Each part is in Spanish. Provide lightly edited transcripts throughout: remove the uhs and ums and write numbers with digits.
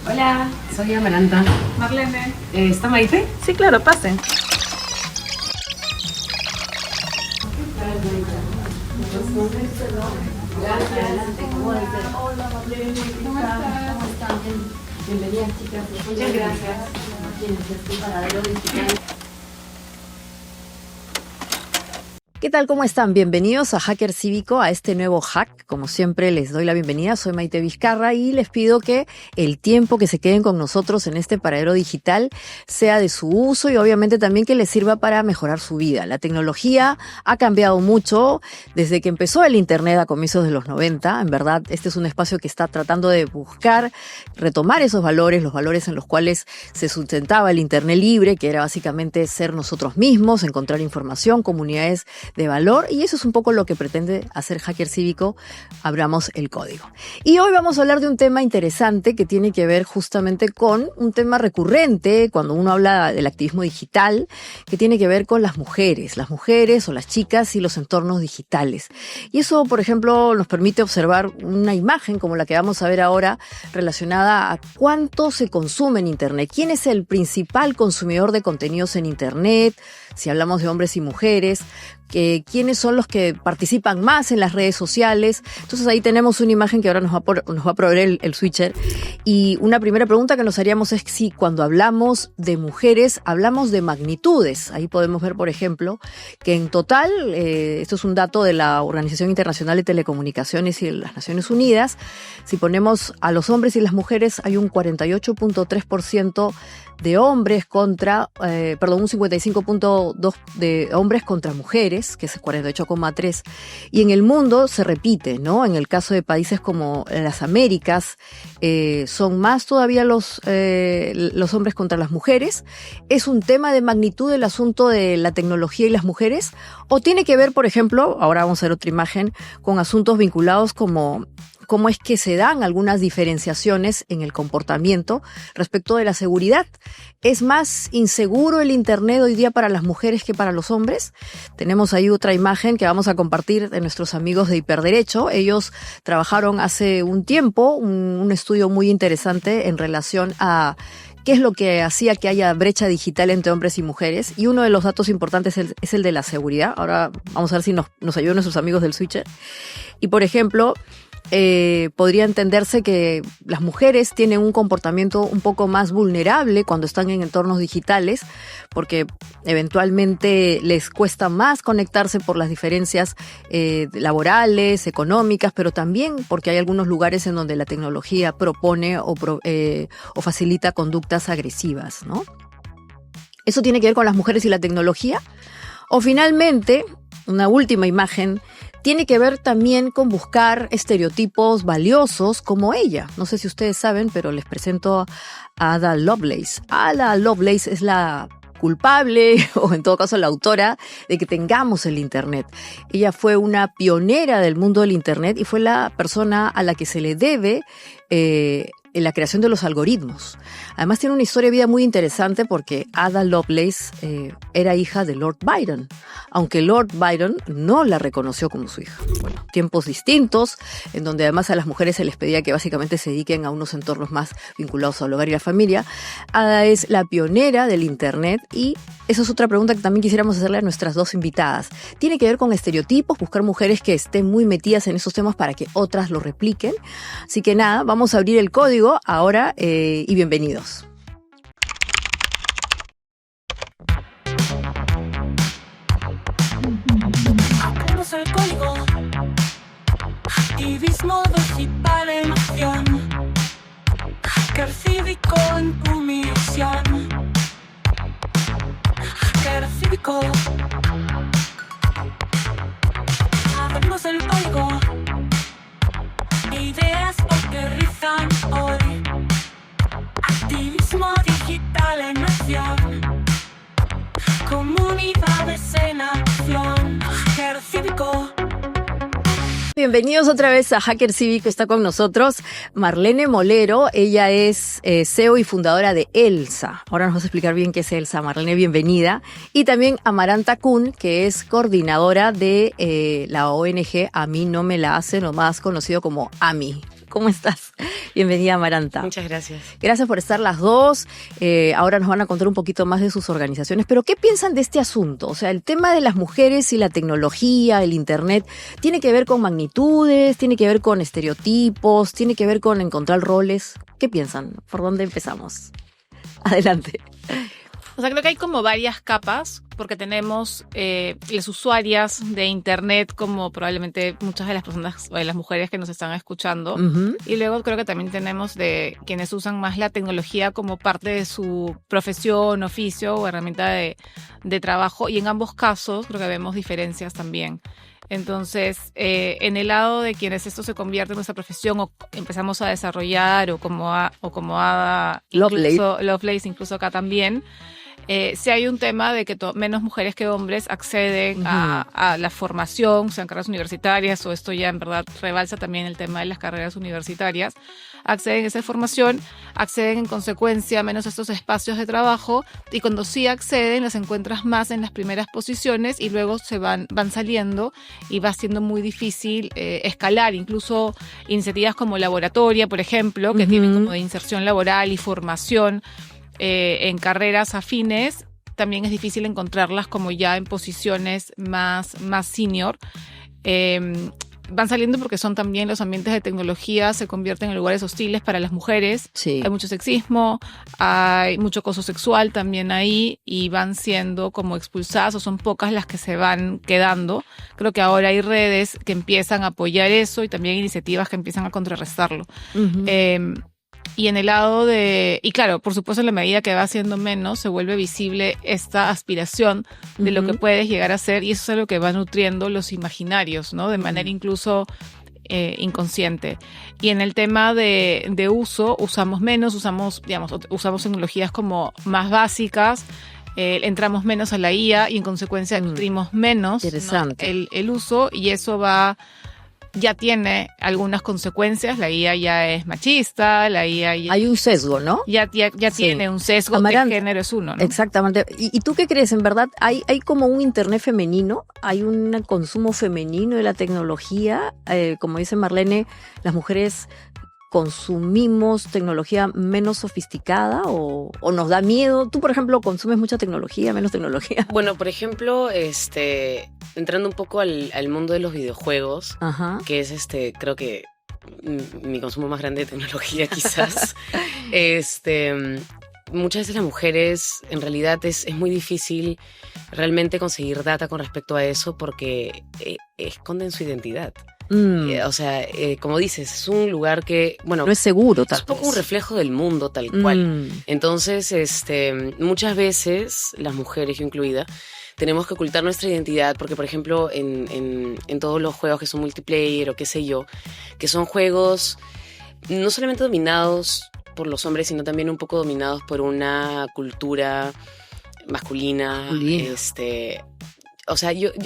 Hola, soy Amaranta. Marlene. ¿Está Maite? Sí, claro, pasen. Hola, Marlene. ¿Cómo están? Bienvenidas, chicas. Muchas gracias. ¿Qué tal? ¿Cómo están? Bienvenidos a Hacker Cívico, a este nuevo hack. Como siempre les doy la bienvenida, soy Maite Vizcarra y les pido que el tiempo que se queden con nosotros en este paradero digital sea de su uso y obviamente también que les sirva para mejorar su vida. La tecnología ha cambiado mucho desde que empezó el Internet a comienzos de los 90. En verdad, este es un espacio que está tratando de buscar, retomar esos valores, los valores en los cuales se sustentaba el Internet libre, que era básicamente ser nosotros mismos, encontrar información, comunidades de valor, y eso es un poco lo que pretende hacer Hacker Cívico. Abramos el código. Y hoy vamos a hablar de un tema interesante que tiene que ver justamente con un tema recurrente cuando uno habla del activismo digital, que tiene que ver con las mujeres o las chicas y los entornos digitales. Y eso, por ejemplo, nos permite observar una imagen como la que vamos a ver ahora relacionada a cuánto se consume en Internet, quién es el principal consumidor de contenidos en Internet, si hablamos de hombres y mujeres, quiénes son los que participan más en las redes sociales. Entonces ahí tenemos una imagen que ahora nos va a proveer el switcher. Y una primera pregunta que nos haríamos es si cuando hablamos de mujeres hablamos de magnitudes. Ahí podemos ver, por ejemplo, que en total, esto es un dato de la Organización Internacional de Telecomunicaciones y de las Naciones Unidas, si ponemos a los hombres y las mujeres hay un 48.3% de hombres contra, un 55.2% de hombres contra mujeres, que es 48.3%. Y en el mundo se repite, ¿no? En el caso de países como las Américas, son más todavía los hombres contra las mujeres. ¿Es un tema de magnitud el asunto de la tecnología y las mujeres? ¿O tiene que ver, por ejemplo, ahora vamos a ver otra imagen, con asuntos vinculados como cómo es que se dan algunas diferenciaciones en el comportamiento respecto de la seguridad? ¿Es más inseguro el Internet hoy día para las mujeres que para los hombres? Tenemos ahí otra imagen que vamos a compartir de nuestros amigos de Hiperderecho. Ellos trabajaron hace un tiempo un estudio muy interesante en relación a qué es lo que hacía que haya brecha digital entre hombres y mujeres. Y uno de los datos importantes es el de la seguridad. Ahora vamos a ver si nos ayudan nuestros amigos del Switcher. Y por ejemplo, podría entenderse que las mujeres tienen un comportamiento un poco más vulnerable cuando están en entornos digitales, porque eventualmente les cuesta más conectarse por las diferencias laborales, económicas, pero también porque hay algunos lugares en donde la tecnología propone o facilita conductas agresivas, ¿no? ¿Eso tiene que ver con las mujeres y la tecnología? O finalmente, una última imagen, tiene que ver también con buscar estereotipos valiosos como ella. No sé si ustedes saben, pero les presento a Ada Lovelace. Ada Lovelace es la culpable, o en todo caso la autora, de que tengamos el Internet. Ella fue una pionera del mundo del Internet y fue la persona a la que se le debe en la creación de los algoritmos. Además tiene una historia de vida muy interesante porque Ada Lovelace era hija de Lord Byron, aunque Lord Byron no la reconoció como su hija. Bueno, tiempos distintos, en donde además a las mujeres se les pedía que básicamente se dediquen a unos entornos más vinculados al hogar y la familia. Ada es la pionera del Internet y esa es otra pregunta que también quisiéramos hacerle a nuestras dos invitadas. Tiene que ver con estereotipos, buscar mujeres que estén muy metidas en esos temas para que otras lo repliquen. Así que nada, vamos a abrir el código ahora y bienvenidos. Abrimos el código. Activismo digital en acción. Hacker cívico en tu misión. Hacker cívico. Abrimos el código. Ideas porque rizan hoy. Activismo digital en acción. Comunidades en acción. Hacker cívico. Bienvenidos otra vez a Hacker Cívico. Está con nosotros Marlene Molero. Ella es CEO y fundadora de ELSA. Ahora nos vas a explicar bien qué es ELSA. Marlene, bienvenida. Y también Amaranta Kun, que es coordinadora de la ONG A mí no me la hacen, o más conocido como AMI. ¿Cómo estás? Bienvenida, Amaranta. Muchas gracias. Gracias por estar las dos. Ahora nos van a contar un poquito más de sus organizaciones. Pero, ¿qué piensan de este asunto? O sea, el tema de las mujeres y la tecnología, el Internet, ¿tiene que ver con magnitudes? ¿Tiene que ver con estereotipos? ¿Tiene que ver con encontrar roles? ¿Qué piensan? ¿Por dónde empezamos? Adelante. O sea, creo que hay como varias capas, porque tenemos las usuarias de Internet, como probablemente muchas de las personas, o de las mujeres que nos están escuchando. Uh-huh. Y luego creo que también tenemos de quienes usan más la tecnología como parte de su profesión, oficio o herramienta de trabajo. Y en ambos casos creo que vemos diferencias también. Entonces, en el lado de quienes esto se convierte en nuestra profesión o empezamos a desarrollar o como Lovelace, incluso acá también, sí hay un tema de que menos mujeres que hombres acceden a la formación, sean carreras universitarias, o esto ya en verdad rebalsa también el tema de las carreras universitarias, acceden a esa formación, acceden en consecuencia menos a estos espacios de trabajo, y cuando sí acceden las encuentras más en las primeras posiciones y luego van saliendo y va siendo muy difícil escalar, incluso iniciativas como Laboratoria, por ejemplo, que tienen como de inserción laboral y formación en carreras afines, también es difícil encontrarlas como ya en posiciones más senior. Van saliendo porque son también los ambientes de tecnología, se convierten en lugares hostiles para las mujeres. Sí. Hay mucho sexismo, hay mucho acoso sexual también ahí, y van siendo como expulsadas, o son pocas las que se van quedando. Creo que ahora hay redes que empiezan a apoyar eso y también iniciativas que empiezan a contrarrestarlo. Uh-huh. Y en el lado y claro, por supuesto, en la medida que va siendo menos, se vuelve visible esta aspiración de lo que puedes llegar a ser, y eso es algo que va nutriendo los imaginarios, ¿no? De manera incluso inconsciente. Y en el tema de uso, usamos menos, usamos tecnologías como más básicas, entramos menos a la IA y en consecuencia nutrimos menos, ¿no? el uso, y eso ya tiene algunas consecuencias. La IA ya es machista, la IA ya... Hay un sesgo, ¿no? Ya tiene un sesgo. Amaranta, de género es uno, ¿no? Exactamente. ¿Y tú qué crees? ¿En verdad hay como un Internet femenino? ¿Hay un consumo femenino de la tecnología? Como dice Marlene, las mujeres consumimos tecnología menos sofisticada o nos da miedo. Tú, por ejemplo, consumes mucha tecnología, menos tecnología. Bueno, por ejemplo, entrando un poco al mundo de los videojuegos, ajá, que es creo que mi consumo más grande de tecnología quizás. Muchas veces las mujeres, en realidad es muy difícil realmente conseguir data con respecto a eso porque esconden su identidad. Como dices, es un lugar que, bueno, no es seguro, es un poco un reflejo del mundo tal cual. Entonces, muchas veces, las mujeres, yo incluida, tenemos que ocultar nuestra identidad porque, por ejemplo, en todos los juegos que son multiplayer o qué sé yo, que son juegos no solamente dominados por los hombres, sino también un poco dominados por una cultura masculina. Yo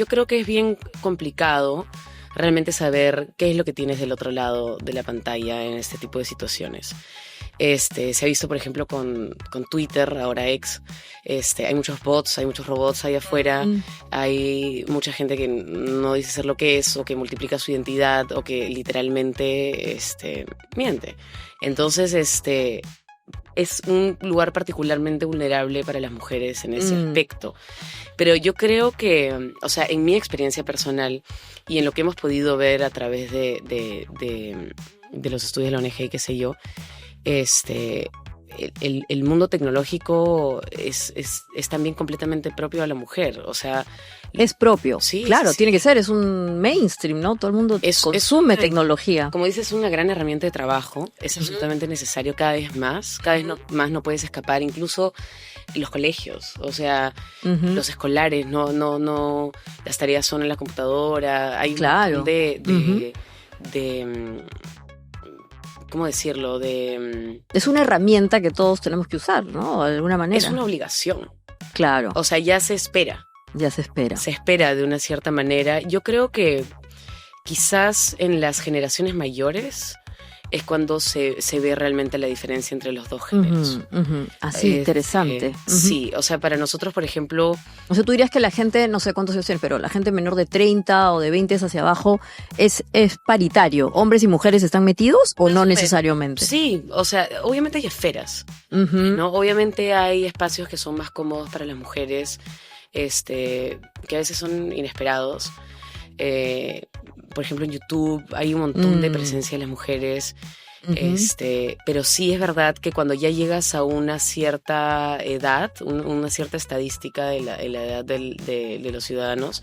creo que es bien complicado realmente saber qué es lo que tienes del otro lado de la pantalla en este tipo de situaciones. Se ha visto, por ejemplo, con Twitter, ahora X, hay muchos bots, hay muchos robots ahí afuera, hay mucha gente que no dice ser lo que es, o que multiplica su identidad, o que literalmente miente. Entonces, es un lugar particularmente vulnerable para las mujeres en ese aspecto. Pero yo creo que, o sea, en mi experiencia personal y en lo que hemos podido ver a través de los estudios de la ONG, qué sé yo, el mundo tecnológico es también completamente propio a la mujer. O sea, es propio. Sí, claro, sí. Tiene que ser, es un mainstream, ¿no? Todo el mundo consume tecnología. Como dices, es una gran herramienta de trabajo, es absolutamente necesario cada vez más más no puedes escapar, incluso los colegios, o sea, los escolares, no, las tareas son en la computadora, hay un montón de ¿cómo decirlo? Es una herramienta que todos tenemos que usar, ¿no? De alguna manera. Es una obligación. Claro. O sea, ya se espera. Se espera de una cierta manera. Yo creo que quizás en las generaciones mayores es cuando se ve realmente la diferencia entre los dos géneros. Así, interesante. Sí, o sea, para nosotros, por ejemplo... O sea, tú dirías que la gente, no sé cuántos años tiene, pero la gente menor de 30 o de 20 hacia abajo es paritario. ¿Hombres y mujeres están metidos o no necesariamente? Sí, o sea, obviamente hay esferas, ¿no? Obviamente hay espacios que son más cómodos para las mujeres, que a veces son inesperados. Por ejemplo, en YouTube hay un montón de presencia de las mujeres. Pero sí es verdad que cuando ya llegas a una cierta edad, una cierta estadística de la edad de los ciudadanos,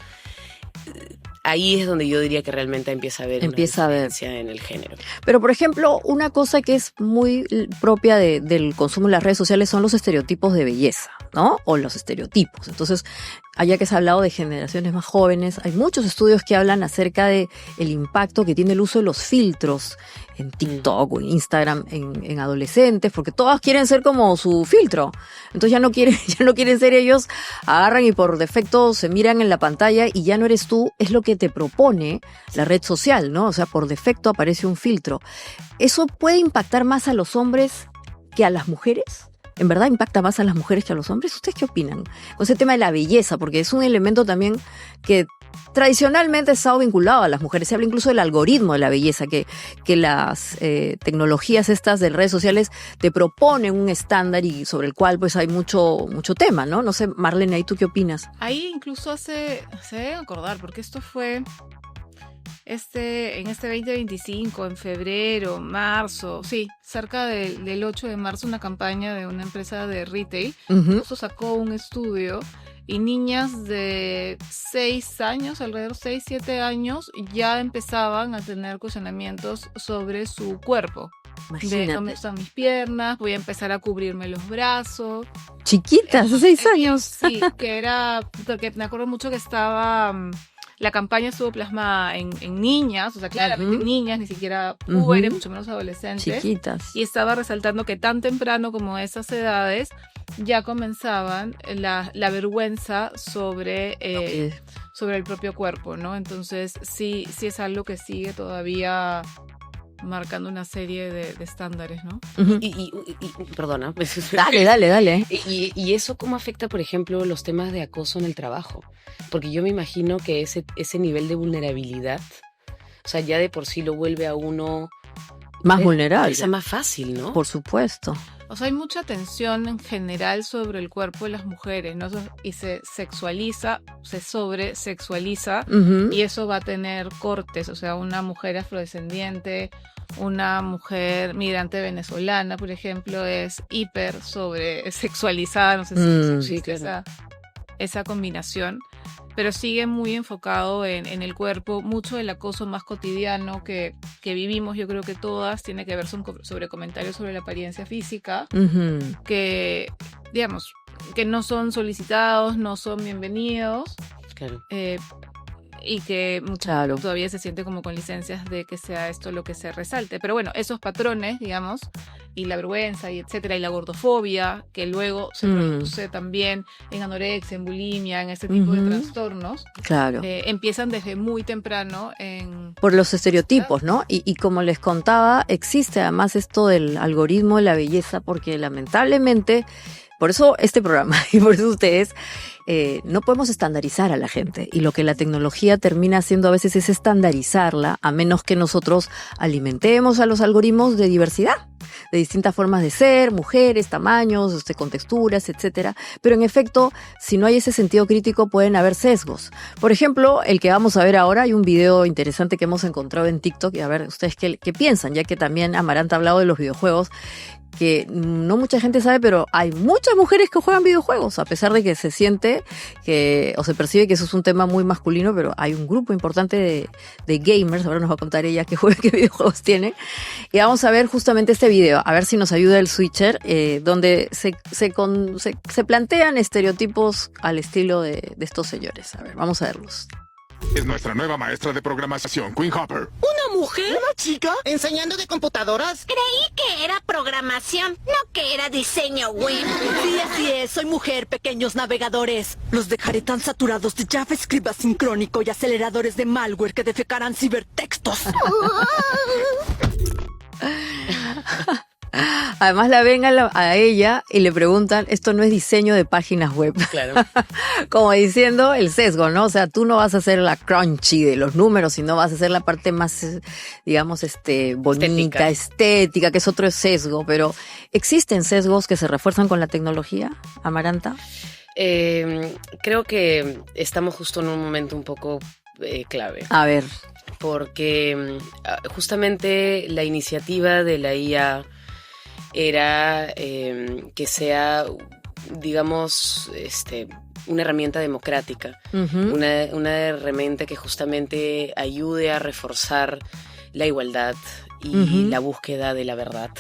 ahí es donde yo diría que realmente empieza a haber una diferencia en el género. Pero, por ejemplo, una cosa que es muy propia del consumo en las redes sociales son los estereotipos de belleza, ¿no? O los estereotipos. Entonces, allá que se ha hablado de generaciones más jóvenes, hay muchos estudios que hablan acerca de el impacto que tiene el uso de los filtros en TikTok o en Instagram en adolescentes, porque todas quieren ser como su filtro. Entonces ya no quieren ser ellos, agarran y por defecto se miran en la pantalla y ya no eres tú, es lo que te propone la red social, ¿no? O sea, por defecto aparece un filtro. ¿Eso puede impactar más a los hombres que a las mujeres? ¿En verdad impacta más a las mujeres que a los hombres? ¿Ustedes qué opinan? Con ese tema de la belleza, porque es un elemento también que tradicionalmente ha estado vinculado a las mujeres. Se habla incluso del algoritmo de la belleza, que las tecnologías estas de redes sociales te proponen un estándar y sobre el cual pues hay mucho tema, ¿no? No sé, Marlene, ¿ahí tú qué opinas? Ahí incluso se deben acordar, porque esto fue en este 2025, en febrero, marzo, sí, cerca del 8 de marzo, una campaña de una empresa de retail, justo sacó un estudio y niñas de 6 años, alrededor 6, 7 años, ya empezaban a tener cuestionamientos sobre su cuerpo. Imagínate. De dónde están mis piernas, voy a empezar a cubrirme los brazos. Chiquitas, de 6 años. Sí, porque me acuerdo mucho que la campaña estuvo plasmada en niñas, o sea, claramente niñas, ni siquiera mujeres, mucho menos adolescentes. Chiquitas. Y estaba resaltando que tan temprano como esas edades ya comenzaban la vergüenza sobre el propio cuerpo, ¿no? Entonces sí es algo que sigue todavía marcando una serie de estándares, ¿no? Y perdona. Dale. ¿Y eso cómo afecta, por ejemplo, los temas de acoso en el trabajo? Porque yo me imagino que ese nivel de vulnerabilidad, o sea, ya de por sí lo vuelve a uno más vulnerable. Es más fácil, ¿no? Por supuesto. O sea, hay mucha tensión en general sobre el cuerpo de las mujeres, ¿no? Y se sexualiza, se sobresexualiza, y eso va a tener cortes. O sea, una mujer afrodescendiente, una mujer migrante venezolana, por ejemplo, es hiper sobresexualizada, no sé si esa combinación. Pero sigue muy enfocado en el cuerpo. Mucho del acoso más cotidiano que vivimos, yo creo que todas, tiene que ver sobre comentarios sobre la apariencia física, que, digamos, que no son solicitados, no son bienvenidos. Claro. Y que todavía se siente como con licencias de que sea esto lo que se resalte. Pero bueno, esos patrones, digamos, y la vergüenza, y etcétera, y la gordofobia, que luego se produce también en anorexia, en bulimia, en este tipo de trastornos, empiezan desde muy temprano por los estereotipos, ¿no? Y como les contaba, existe además esto del algoritmo de la belleza, porque lamentablemente, por eso este programa y por eso ustedes, no podemos estandarizar a la gente, y lo que la tecnología termina haciendo a veces es estandarizarla, a menos que nosotros alimentemos a los algoritmos de diversidad, de distintas formas de ser, mujeres, tamaños, con texturas, etcétera. Pero en efecto, si no hay ese sentido crítico, pueden haber sesgos. Por ejemplo, el que vamos a ver ahora, hay un video interesante que hemos encontrado en TikTok, y a ver ustedes qué piensan, ya que también Amaranta ha hablado de los videojuegos, que no mucha gente sabe, pero hay muchas mujeres que juegan videojuegos, a pesar de que se siente o se percibe que eso es un tema muy masculino, pero hay un grupo importante de gamers, ahora nos va a contar ella qué videojuegos tiene, y vamos a ver justamente este video, a ver si nos ayuda el switcher, donde se plantean estereotipos al estilo de estos señores. A ver, vamos a verlos. Es nuestra nueva maestra de programación, Queen Hopper. ¿Una mujer? ¿Una chica? ¿Enseñando de computadoras? Creí que era programación, no que era diseño web. Sí, así es. Soy mujer, pequeños navegadores. Los dejaré tan saturados de JavaScript asincrónico y aceleradores de malware que defecarán cibertextos. Además la ven a ella y le preguntan, esto no es diseño de páginas web. Claro. Como diciendo el sesgo, ¿no? O sea, tú no vas a hacer la crunchy de los números, sino vas a hacer la parte más, digamos, bonita, estética, que es otro sesgo. Pero, ¿existen sesgos que se refuerzan con la tecnología, Amaranta? Creo que estamos justo en un momento un poco clave. A ver. Porque justamente la iniciativa de la IA era que sea, digamos, una herramienta democrática, una herramienta que justamente ayude a reforzar la igualdad y la búsqueda de la verdad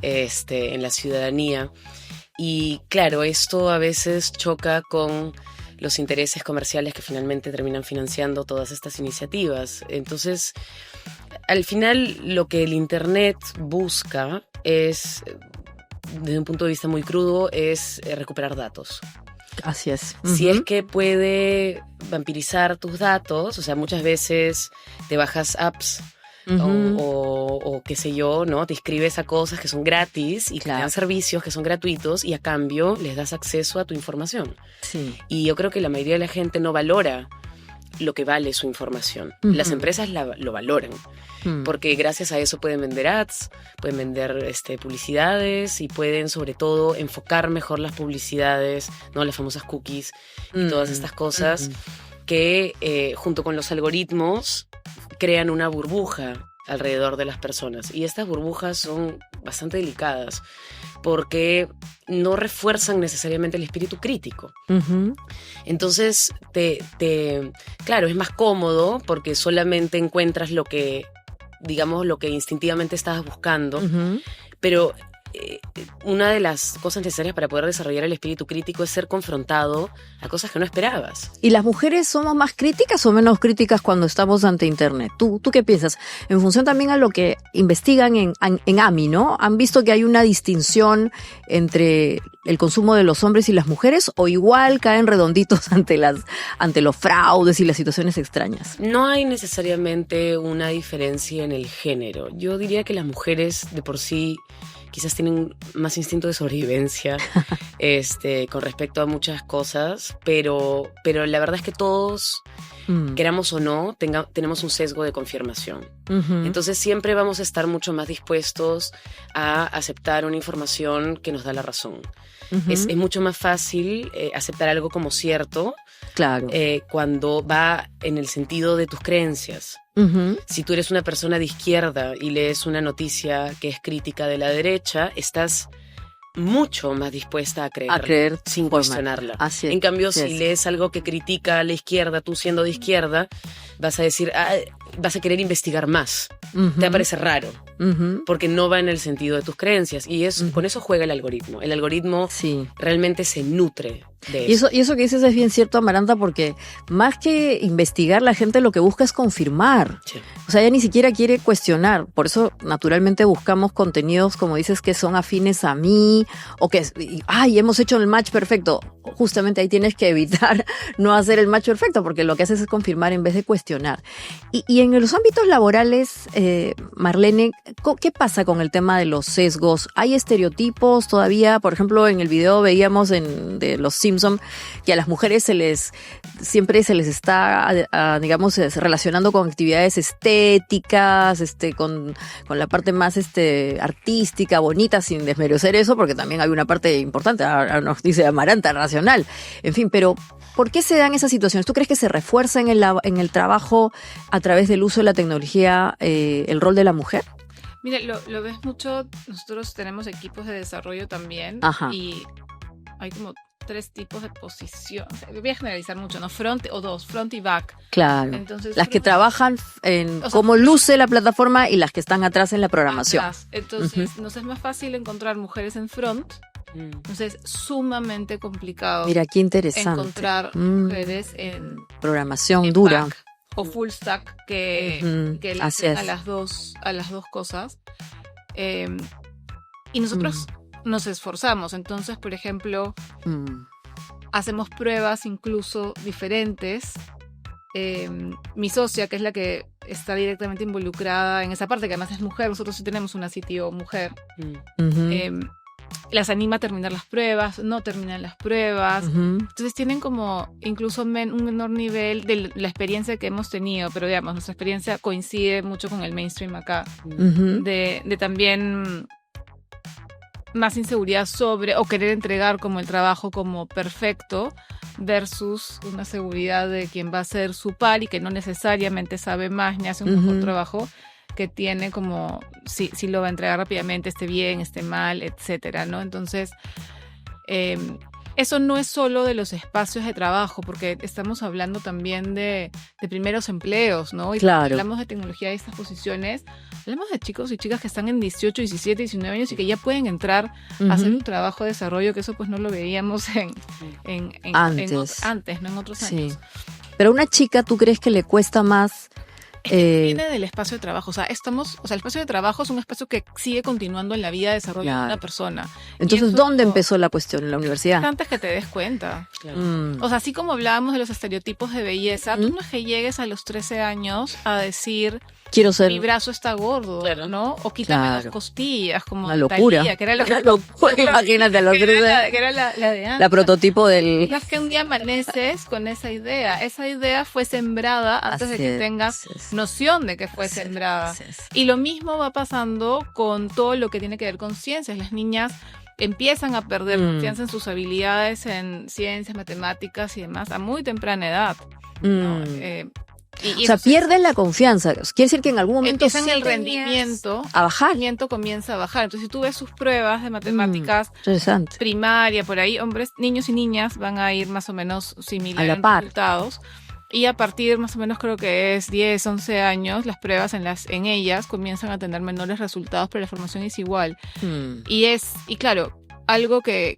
en la ciudadanía. Y claro, esto a veces choca con los intereses comerciales que finalmente terminan financiando todas estas iniciativas. Entonces, al final, lo que el Internet busca es, desde un punto de vista muy crudo, es recuperar datos. Así es. Si es que puede vampirizar tus datos, o sea, muchas veces te bajas apps o qué sé yo, ¿no? Te inscribes a cosas que son gratis y te dan servicios que son gratuitos y a cambio les das acceso a tu información. Sí. Y yo creo que la mayoría de la gente no valora lo que vale su información. Las empresas lo valoran. Porque gracias a eso pueden vender ads, pueden vender publicidades y pueden sobre todo enfocar mejor las publicidades, ¿no? Las famosas cookies y todas estas cosas que junto con los algoritmos crean una burbuja alrededor de las personas. Y estas burbujas son bastante delicadas porque no refuerzan necesariamente el espíritu crítico. Entonces, claro, es más cómodo porque solamente encuentras lo que instintivamente estabas buscando, pero una de las cosas necesarias para poder desarrollar el espíritu crítico es ser confrontado a cosas que no esperabas. ¿Y las mujeres somos más críticas o menos críticas cuando estamos ante Internet? ¿Tú qué piensas? En función también a lo que investigan en AMI, ¿no? ¿Han visto que hay una distinción entre el consumo de los hombres y las mujeres o igual caen redonditos ante los fraudes y las situaciones extrañas? No hay necesariamente una diferencia en el género. Yo diría que las mujeres de por sí quizás tienen más instinto de sobrevivencia con respecto a muchas cosas, pero la verdad es que todos, queramos o no, tenemos un sesgo de confirmación. Entonces siempre vamos a estar mucho más dispuestos a aceptar una información que nos da la razón. Es mucho más fácil aceptar algo como cierto, claro, cuando va en el sentido de tus creencias. Si tú eres una persona de izquierda y lees una noticia que es crítica de la derecha, estás mucho más dispuesta a creer sin cuestionarla. Así es, en cambio, si lees algo que critica a la izquierda, tú siendo de izquierda, vas a decir, vas a querer investigar más. Te va a parecer raro, porque no va en el sentido de tus creencias. Y con eso juega el algoritmo. El algoritmo realmente se nutre de eso. Y eso que dices es bien cierto, Amaranta, porque más que investigar, la gente lo que busca es confirmar. Sí. O sea, ella ni siquiera quiere cuestionar. Por eso, naturalmente, buscamos contenidos, como dices, que son afines a mí, o que, hemos hecho el match perfecto. Justamente ahí tienes que evitar no hacer el match perfecto, porque lo que haces es confirmar en vez de cuestionar. Y en los ámbitos laborales, Marlene, ¿qué pasa con el tema de los sesgos? ¿Hay estereotipos todavía? Por ejemplo, en el video veíamos de los Simpson que a las mujeres siempre se les está, digamos, relacionando con actividades estéticas, con la parte más artística, bonita, sin desmerecer eso, porque también hay una parte importante, ahora nos dice Amaranta, racional. En fin, pero ¿por qué se dan esas situaciones? ¿Tú crees que se refuerza en el trabajo a través del uso de la tecnología el rol de la mujer? Mira, lo ves mucho. Nosotros tenemos equipos de desarrollo también. Y hay como 3 tipos de posición. O sea, voy a generalizar mucho, ¿no? Front y back. Claro. Entonces, las que trabajan en cómo luce la plataforma y las que están atrás en la programación. Entonces, nos es más fácil encontrar mujeres en front. Entonces, es sumamente complicado. Mira, qué interesante. Encontrar mujeres en programación dura. Back o full stack que le hacen a las dos cosas. Y nosotros nos esforzamos. Entonces, por ejemplo, hacemos pruebas incluso diferentes. Mi socia, que es la que está directamente involucrada en esa parte, que además es mujer, nosotros sí tenemos una CTO mujer, las anima a terminar las pruebas, no terminan las pruebas, entonces tienen como incluso un menor nivel de la experiencia que hemos tenido, pero digamos, nuestra experiencia coincide mucho con el mainstream acá, de también más inseguridad sobre, o querer entregar como el trabajo como perfecto, versus una seguridad de quien va a ser su par y que no necesariamente sabe más ni hace un mejor trabajo, que tiene como si lo va a entregar rápidamente, esté bien, esté mal, etcétera, ¿no? Entonces, eso no es solo de los espacios de trabajo, porque estamos hablando también de primeros empleos, ¿no? Y claro. Hablamos de tecnología de estas posiciones, hablamos de chicos y chicas que están en 18, 17, 19 años y que ya pueden entrar a hacer un trabajo de desarrollo, que eso pues no lo veíamos antes, ¿no? En otros años. Sí. Pero a una chica, ¿tú crees que le cuesta más? Viene del espacio de trabajo, el espacio de trabajo es un espacio que sigue continuando en la vida de desarrollo de una persona. Entonces, ¿dónde empezó la cuestión? ¿En la universidad? Antes que te des cuenta. Claro. Así como hablábamos de los estereotipos de belleza, tú no es que llegues a los 13 años a decir, quiero ser... mi brazo está gordo, claro, ¿no? O quítame las costillas, como una locura. Thalía, que era lo que... Imagínate a los 13. Que era la de antes. La prototipo del... Es que un día amaneces con esa idea. Esa idea fue sembrada antes de que tengas noción de que fue sembrada. Y lo mismo va pasando con todo lo que tiene que ver con ciencias. Las niñas empiezan a perder confianza en sus habilidades en ciencias, matemáticas y demás a muy temprana edad, ¿no? O sea, pierden la confianza. Quiere decir que en algún momento empiezan el rendimiento a bajar. El rendimiento comienza a bajar. Entonces, si tú ves sus pruebas de matemáticas primaria, por ahí, niños y niñas van a ir más o menos similar en resultados. Y a partir más o menos creo que es 10, 11 años, las pruebas en ellas comienzan a tener menores resultados, pero la formación es igual. Y claro, algo que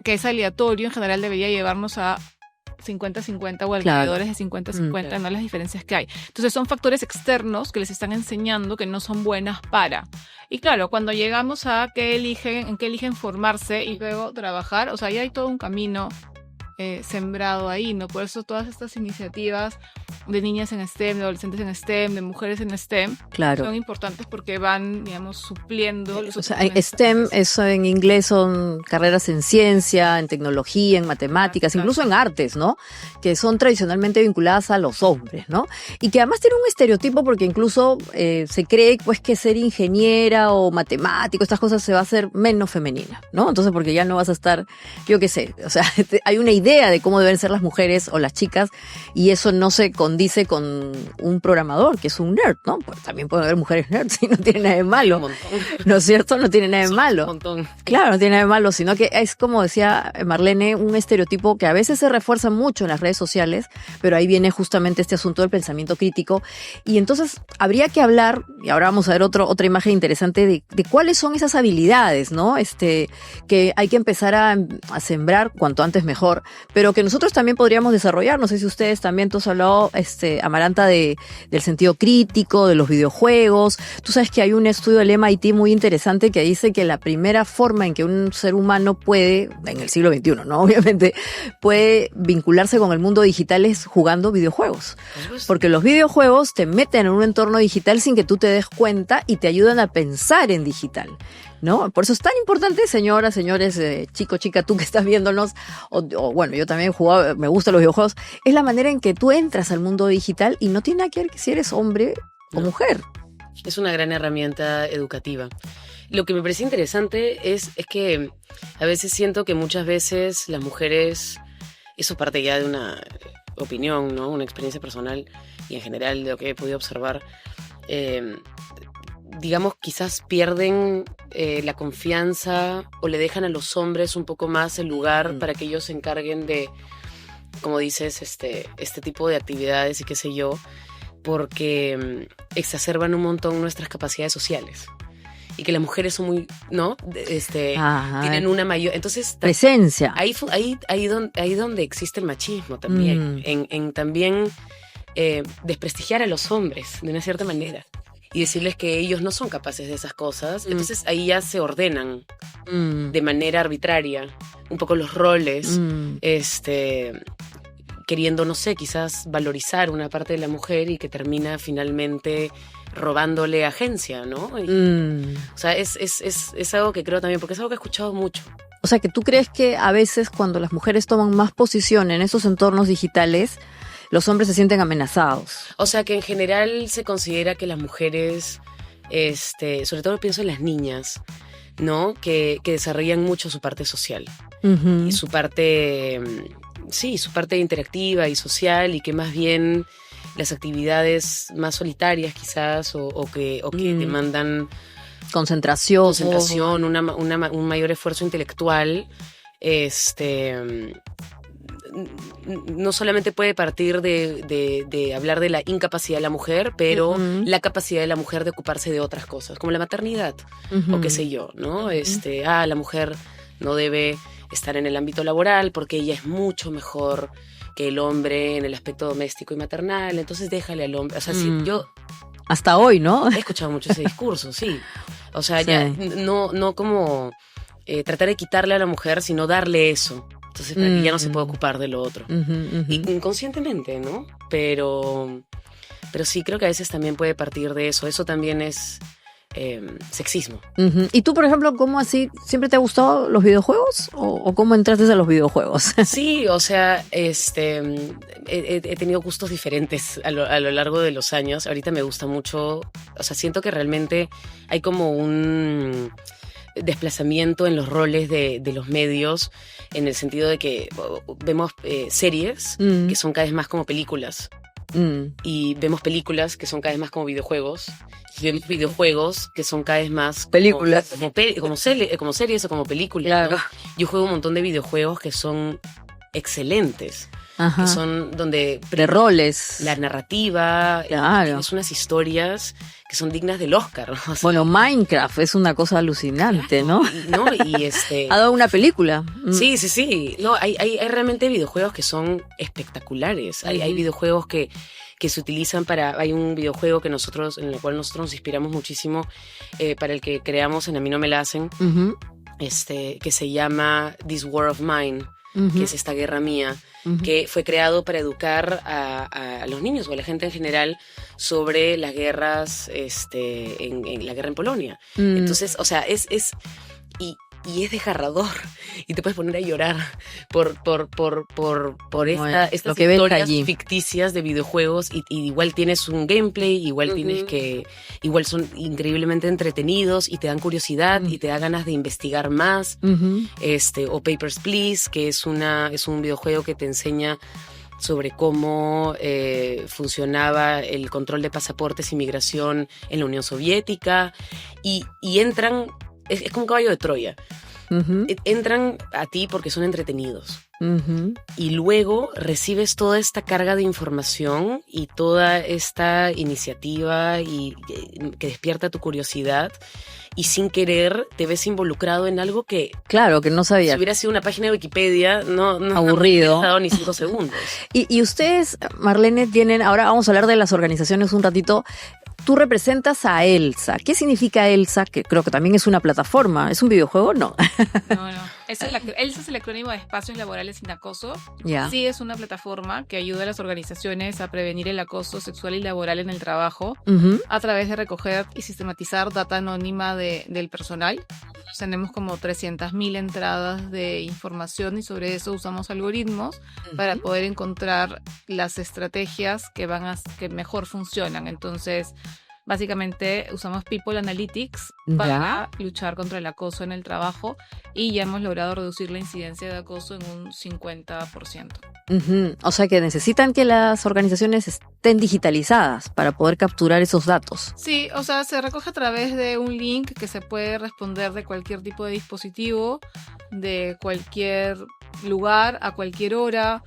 es aleatorio en general debería llevarnos a 50-50 o alrededores de 50-50, no las diferencias que hay. Entonces son factores externos que les están enseñando que no son buenas para. Y claro, cuando llegamos a en qué eligen formarse y luego trabajar, ya hay todo un camino sembrado ahí, ¿no? Por eso todas estas iniciativas de niñas en STEM, de adolescentes en STEM, de mujeres en STEM, son importantes porque van, digamos, supliendo los STEM, eso en inglés son carreras en ciencia, en tecnología, en matemáticas, incluso en artes, ¿no? Que son tradicionalmente vinculadas a los hombres, ¿no? Y que además tiene un estereotipo porque incluso se cree pues que ser ingeniera o matemático, estas cosas se va a hacer menos femenina, ¿no? Entonces porque ya no vas a estar, yo qué sé, hay una idea de cómo deben ser las mujeres o las chicas y eso no se condice con un programador que es un nerd, ¿no? Pues también pueden haber mujeres nerds y no tiene nada de malo, ¿no es cierto? No tiene nada de malo. Un montón. Claro, no tiene nada de malo, sino que es como decía Marlene, un estereotipo que a veces se refuerza mucho en las redes sociales, pero ahí viene justamente este asunto del pensamiento crítico y entonces habría que hablar, y ahora vamos a ver otra imagen interesante de cuáles son esas habilidades, ¿no? Que hay que empezar a sembrar cuanto antes mejor, pero que nosotros también podríamos desarrollar. No sé si ustedes también, tú has hablado, Amaranta, del sentido crítico, de los videojuegos. Tú sabes que hay un estudio del MIT muy interesante que dice que la primera forma en que un ser humano puede, en el siglo XXI, ¿no? Obviamente, puede vincularse con el mundo digital es jugando videojuegos. Porque los videojuegos te meten en un entorno digital sin que tú te des cuenta y te ayudan a pensar en digital, ¿no? Por eso es tan importante, señoras, señores, chico, chica, tú que estás viéndonos, o bueno, yo también jugaba, me gustan los videojuegos, es la manera en que tú entras al mundo digital y no tiene nada que ver si eres hombre o mujer. Es una gran herramienta educativa. Lo que me parece interesante es que a veces siento que muchas veces las mujeres, eso parte ya de una opinión, ¿no? Una experiencia personal y en general de lo que he podido observar, digamos, quizás pierden la confianza o le dejan a los hombres un poco más el lugar para que ellos se encarguen de, como dices, este tipo de actividades y qué sé yo, porque exacerban un montón nuestras capacidades sociales. Y que las mujeres son muy, ¿no? Tienen una mayor... Entonces, presencia. Ahí donde existe el machismo también. En también desprestigiar a los hombres de una cierta manera. Y decirles que ellos no son capaces de esas cosas. Entonces ahí ya se ordenan de manera arbitraria un poco los roles queriendo, no sé, quizás valorizar una parte de la mujer y que termina finalmente robándole agencia, ¿no? O sea, es algo que creo también, porque es algo que he escuchado mucho. O sea, que tú crees que a veces cuando las mujeres toman más posición en esos entornos digitales, los hombres se sienten amenazados. O sea, que en general se considera que las mujeres, sobre todo pienso en las niñas, ¿no? Que desarrollan mucho su parte social. Y su parte, su parte interactiva y social, y que más bien las actividades más solitarias quizás o que demandan concentración, un mayor esfuerzo intelectual, no solamente puede partir de hablar de la incapacidad de la mujer, pero la capacidad de la mujer de ocuparse de otras cosas, como la maternidad, o qué sé yo, ¿no? La mujer no debe estar en el ámbito laboral porque ella es mucho mejor que el hombre en el aspecto doméstico y maternal, entonces déjale al hombre. O sea, yo hasta hoy, ¿no? he escuchado mucho ese discurso, sí. O sea, ya no como tratar de quitarle a la mujer, sino darle eso. Entonces, para que ya no se pueda ocupar de lo otro. Y inconscientemente, ¿no? Pero sí, creo que a veces también puede partir de eso. Eso también es sexismo. ¿Y tú, por ejemplo, cómo así, siempre te ha gustado los videojuegos? ¿O cómo entraste a los videojuegos? Sí, o sea, he tenido gustos diferentes a lo largo de los años. Ahorita me gusta mucho, o sea, siento que realmente hay como un desplazamiento en los roles de los medios, en el sentido de que vemos series que son cada vez más como películas. Y vemos películas que son cada vez más como videojuegos, y vemos videojuegos que son cada vez más películas como series o como películas, claro. ¿no? Yo juego un montón de videojuegos que son excelentes. Ajá. Que son donde de roles, la narrativa, claro. Es unas historias que son dignas del Oscar, ¿no? O sea, bueno, Minecraft es una cosa alucinante, claro, ¿no? Y ha dado una película. Sí. No, hay realmente videojuegos que son espectaculares. Hay videojuegos que se utilizan hay un videojuego en el cual nosotros nos inspiramos muchísimo, para el que creamos en A mí no me la hacen, que se llama This War of Mine, que es esta guerra mía, que fue creado para educar a los niños o a la gente en general sobre las guerras, en la guerra en Polonia. Entonces, o sea, y es desgarrador y te puedes poner a llorar por estas historias ficticias de videojuegos, y igual tienes un gameplay, igual igual son increíblemente entretenidos y te dan curiosidad y te da ganas de investigar más. O Papers, Please, que es un videojuego que te enseña sobre cómo funcionaba el control de pasaportes y migración en la Unión Soviética, y entran. Es como un caballo de Troya. Entran a ti porque son entretenidos. Y luego recibes toda esta carga de información y toda esta iniciativa que despierta tu curiosidad, y sin querer te ves involucrado en algo que... Claro, que no sabías. Si hubiera sido una página de Wikipedia, no aburrido. No dado ni 5 segundos. Y ustedes, Marlene, tienen... Ahora vamos a hablar de las organizaciones un ratito. Tú representas a ELSA. ¿Qué significa ELSA? Que creo que también es una plataforma. ¿Es un videojuego? No. No. ELSA es el acrónimo de Espacios Laborales Sin Acoso. Ya. Sí, es una plataforma que ayuda a las organizaciones a prevenir el acoso sexual y laboral en el trabajo a través de recoger y sistematizar data anónima del personal. Tenemos como 300.000 entradas de información, y sobre eso usamos algoritmos para poder encontrar las estrategias que mejor funcionan. Entonces, básicamente usamos People Analytics para luchar contra el acoso en el trabajo, y ya hemos logrado reducir la incidencia de acoso en un 50%. O sea que necesitan que las organizaciones estén digitalizadas para poder capturar esos datos. Sí, o sea, se recoge a través de un link que se puede responder de cualquier tipo de dispositivo, de cualquier lugar, a cualquier hora.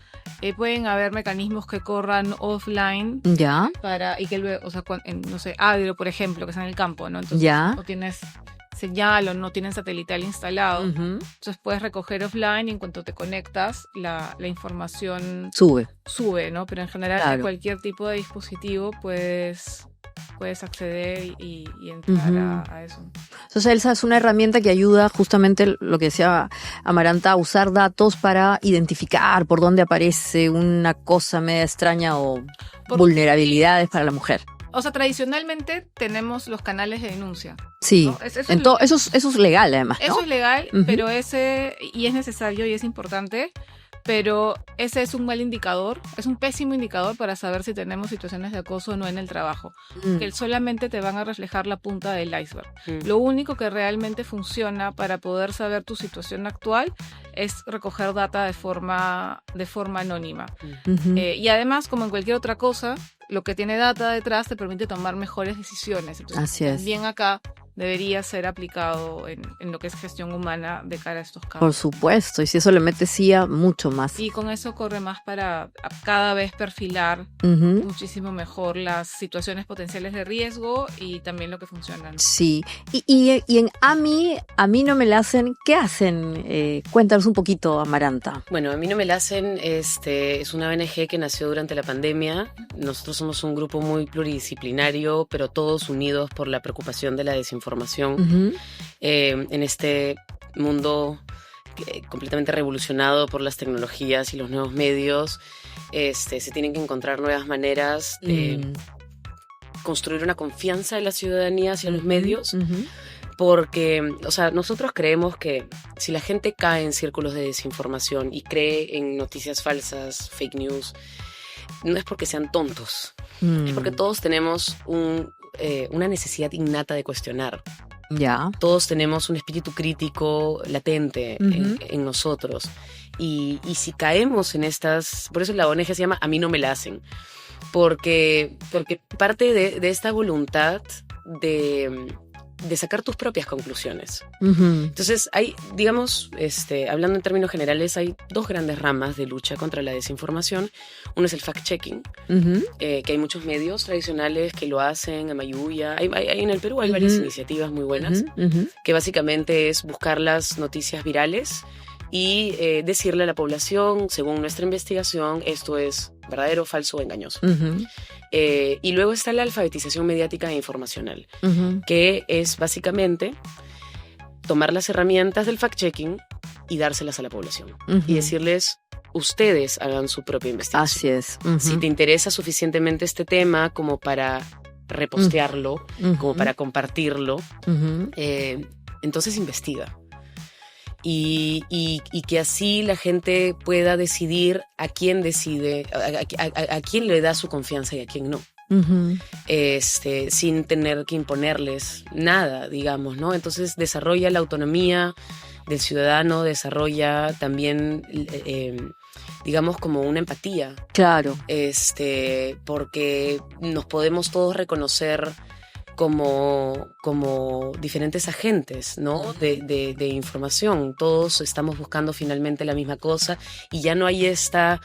Pueden haber mecanismos que corran offline. Ya. Y que luego, o sea, no sé, agro, por ejemplo, que está en el campo, ¿no? Entonces, ya. no tienes señal o no tienen satelital instalado. Entonces puedes recoger offline, y en cuanto te conectas, la información sube, ¿no? Pero en general, de cualquier tipo de dispositivo puedes puedes acceder y entrar a eso. Entonces, Elsa, es una herramienta que ayuda justamente, lo que decía Amaranta, a usar datos para identificar por dónde aparece una cosa media extraña o vulnerabilidades para la mujer. O sea, tradicionalmente tenemos los canales de denuncia. Sí, ¿no? eso es legal además, ¿no? Eso es legal, pero y es necesario y es importante, pero ese es un mal indicador, es un pésimo indicador para saber si tenemos situaciones de acoso o no en el trabajo, que solamente te van a reflejar la punta del iceberg. Lo único que realmente funciona para poder saber tu situación actual es recoger data de forma anónima. Y además, como en cualquier otra cosa, lo que tiene data detrás te permite tomar mejores decisiones. Entonces, así es. También acá debería ser aplicado en lo que es gestión humana de cara a estos casos. Por supuesto, y si eso le mete CIA, mucho más. Y con eso corre más para cada vez perfilar muchísimo mejor las situaciones potenciales de riesgo y también lo que funciona, ¿no? Sí, y en A mí no me la hacen, ¿qué hacen? Cuéntanos un poquito, Amaranta. Bueno, A mí no me la hacen, es una ONG que nació durante la pandemia. Nosotros somos un grupo muy pluridisciplinario, pero todos unidos por la preocupación de la desinformación. En este mundo completamente revolucionado por las tecnologías y los nuevos medios, se tienen que encontrar nuevas maneras de construir una confianza en la ciudadanía hacia los medios, porque, o sea, nosotros creemos que si la gente cae en círculos de desinformación y cree en noticias falsas, fake news, no es porque sean tontos, es porque todos tenemos una necesidad innata de cuestionar. Ya. Todos tenemos un espíritu crítico latente en nosotros. Y si caemos en estas... Por eso la ONG se llama A mí no me la hacen. Porque parte de esta voluntad de sacar tus propias conclusiones. Entonces, hay, digamos, hablando en términos generales, hay dos grandes ramas de lucha contra la desinformación. Uno es el fact-checking, que hay muchos medios tradicionales que lo hacen, Amayuya. En el Perú hay varias iniciativas muy buenas, que básicamente es buscar las noticias virales y decirle a la población, según nuestra investigación, esto es verdadero, falso o engañoso. Y luego está la alfabetización mediática e informacional, que es básicamente tomar las herramientas del fact-checking y dárselas a la población. Y decirles, ustedes hagan su propia investigación. Así es. Si te interesa suficientemente este tema como para repostearlo, como para compartirlo, entonces investiga. Y que así la gente pueda decidir a quién decide, a quién le da su confianza y a quién no. Sin tener que imponerles nada, digamos, ¿no? Entonces desarrolla la autonomía del ciudadano, desarrolla también, digamos, como una empatía. Claro. Porque nos podemos todos reconocer como diferentes agentes, ¿no? de información. Todos estamos buscando finalmente la misma cosa y ya no hay esta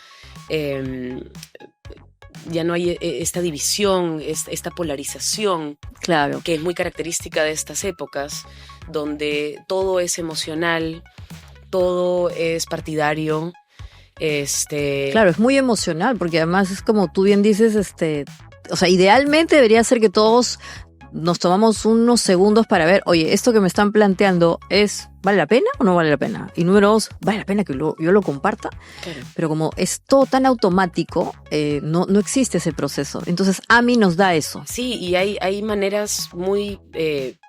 división, esta polarización, claro, que es muy característica de estas épocas, donde todo es emocional, todo es partidario. Claro, es muy emocional, porque además es como tú bien dices, o sea, idealmente debería ser que todos nos tomamos unos segundos para ver, oye, esto que me están planteando ¿vale la pena o no vale la pena? Y número 2, ¿vale la pena que yo lo comparta? Claro. Pero como es todo tan automático, no existe ese proceso. Entonces, AMI nos da eso. Sí, y hay maneras muy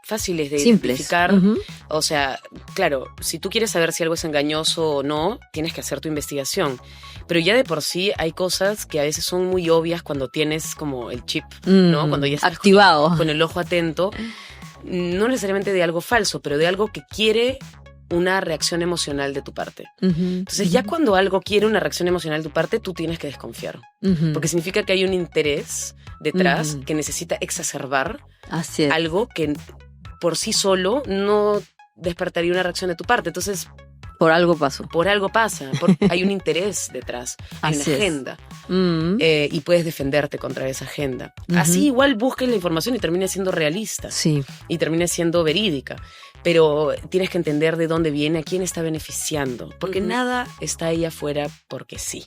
fáciles de simples identificar. O sea, claro, si tú quieres saber si algo es engañoso o no, tienes que hacer tu investigación. Pero ya de por sí hay cosas que a veces son muy obvias cuando tienes como el chip, ¿no? Cuando ya estás activado, con el ojo atento. No necesariamente de algo falso, pero de algo que quiere una reacción emocional de tu parte. Entonces, ya cuando algo quiere una reacción emocional de tu parte, tú tienes que desconfiar. Porque significa que hay un interés detrás que necesita exacerbar algo que por sí solo no despertaría una reacción de tu parte. Entonces, por algo pasó. Por algo pasa. Hay un interés detrás. Hay una agenda. Y puedes defenderte contra esa agenda. Así igual busques la información y termina siendo realista. Sí. Y termina siendo verídica. Pero tienes que entender de dónde viene, a quién está beneficiando. Porque nada está ahí afuera porque sí.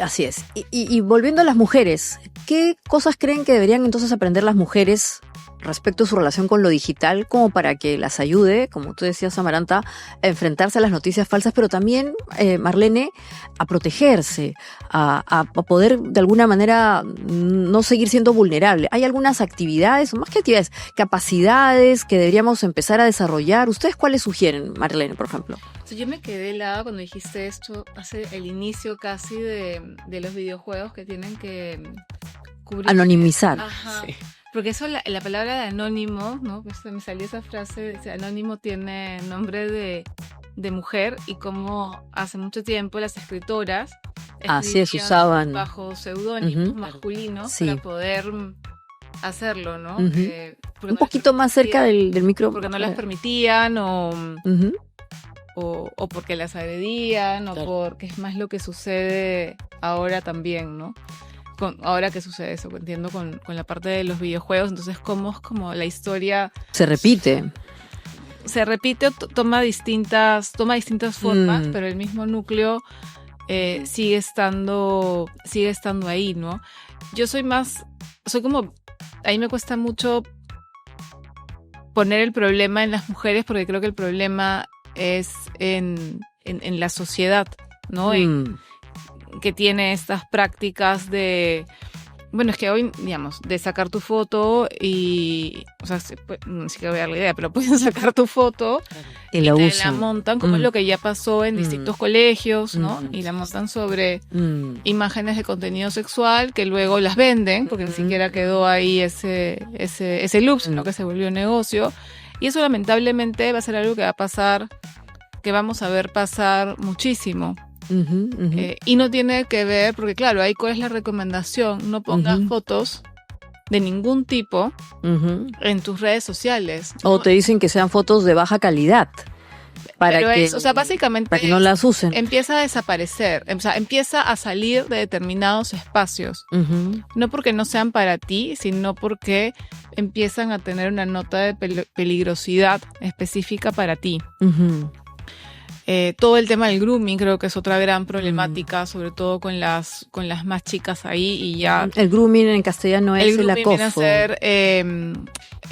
Así es. Y volviendo a las mujeres, ¿qué cosas creen que deberían entonces aprender las mujeres respecto a su relación con lo digital, como para que las ayude, como tú decías, Amaranta, a enfrentarse a las noticias falsas, pero también, Marlene, a protegerse, a poder de alguna manera no seguir siendo vulnerable? ¿Hay algunas actividades, o más que actividades, capacidades que deberíamos empezar a desarrollar? ¿Ustedes cuáles sugieren, Marlene, por ejemplo? Yo me quedé helada cuando dijiste esto, hace el inicio casi de los videojuegos que tienen que cubrir. Anonimizar. Ajá. Sí. Porque eso, la palabra de anónimo, ¿no? Pues me salió esa frase, o sea, anónimo tiene nombre de mujer, y como hace mucho tiempo las escritoras Así es, escribían usaban bajo seudónimos Ujú. masculinos Sí. para poder hacerlo, ¿no? Ujú. Porque un no poquito les más cerca permitían- del micro. porque no las permitían Ujú. o porque las agredían, o Claro. porque es más lo que sucede ahora también, ¿no? Ahora que sucede eso, entiendo, con la parte de los videojuegos. Entonces, cómo es como la historia Se repite. se repite o toma distintas formas, pero el mismo núcleo sigue estando ahí, ¿no? Yo soy como, ahí me cuesta mucho poner el problema en las mujeres, porque creo que el problema es en la sociedad, ¿no? Que tiene estas prácticas de, bueno, es que hoy, digamos, de sacar tu foto y, o sea, no sé qué voy a dar la idea, pero pueden sacar tu foto Y la te la usan. montan, como es lo que ya pasó en distintos colegios, ¿no? Mm. Y la montan sobre Mm. imágenes de contenido sexual que luego las venden, porque ni siquiera quedó ahí ese loop, sino que se volvió negocio. Y eso lamentablemente va a ser algo que va a pasar, que vamos a ver pasar muchísimo. Ujú, ujú. Y no tiene que ver, porque claro, ahí cuál es la recomendación, no pongas Ujú. fotos de ningún tipo Ujú. en tus redes sociales. O te dicen que sean fotos de baja calidad para Pero que, o sea, básicamente para que no las usen. empieza a desaparecer, o sea, empieza a salir de determinados espacios, Ujú. no porque no sean para ti, sino porque empiezan a tener una nota de peligrosidad específica para ti. Ujú. Todo el tema del grooming creo que es otra gran problemática, sobre todo con las más chicas ahí, y ya El grooming en castellano es el grooming viene a acoso. ser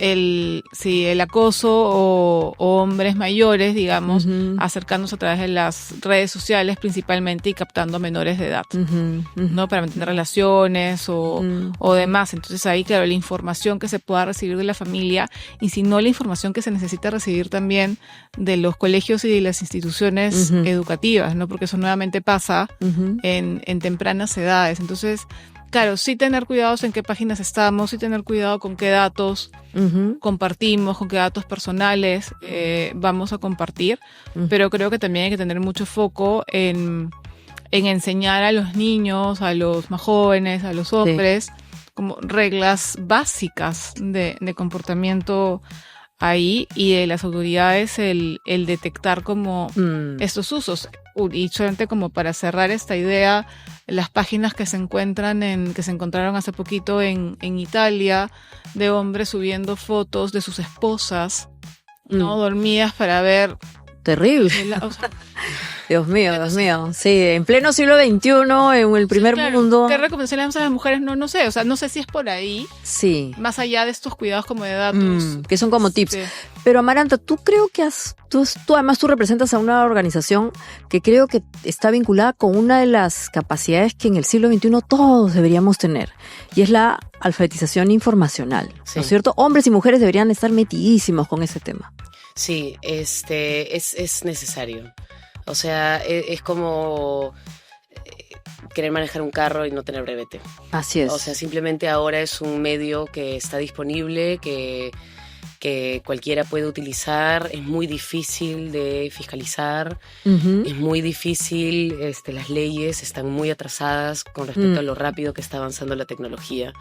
el acoso o hombres mayores, digamos, Ujú. acercándose a través de las redes sociales principalmente y captando a menores de edad, Ujú, ujú. ¿no? Para mantener relaciones Ujú. o demás. Entonces ahí, claro, la información que se pueda recibir de la familia, y si no, la información que se necesita recibir también de los colegios y de las instituciones Ujú. educativas, ¿no? Porque eso nuevamente pasa Ujú. en tempranas edades. Entonces, claro, sí tener cuidados en qué páginas estamos, sí tener cuidado con qué datos Ujú. compartimos, con qué datos personales vamos a compartir, Ujú. pero creo que también hay que tener mucho foco en enseñar a los niños, a los más jóvenes, a los hombres, como reglas básicas de comportamiento ahí, y de las autoridades el detectar como estos usos. Y solamente como para cerrar esta idea, las páginas que se encontraron hace poquito en Italia, de hombres subiendo fotos de sus esposas, ¿no? Dormidas, para ver. Terrible. O sea, Dios mío, Dios mío. Sí, en pleno siglo XXI, en el primer claro, mundo. ¿qué recomendación le damos a las mujeres? No sé, o sea, no sé si es por ahí, Sí. más allá de estos cuidados como de datos. Que son como tips. Sí. Pero Amaranta, tú además tú representas a una organización que creo que está vinculada con una de las capacidades que en el siglo XXI todos deberíamos tener, y es la alfabetización informacional, ¿no Sí. es cierto? Hombres y mujeres deberían estar metidísimos con ese tema. Sí, es necesario. O sea, es como querer manejar un carro y no tener brevete. Así es. O sea, simplemente ahora es un medio que está disponible, que cualquiera puede utilizar. Es muy difícil de fiscalizar, Ujú. es muy difícil, las leyes están muy atrasadas con respecto a lo rápido que está avanzando la tecnología.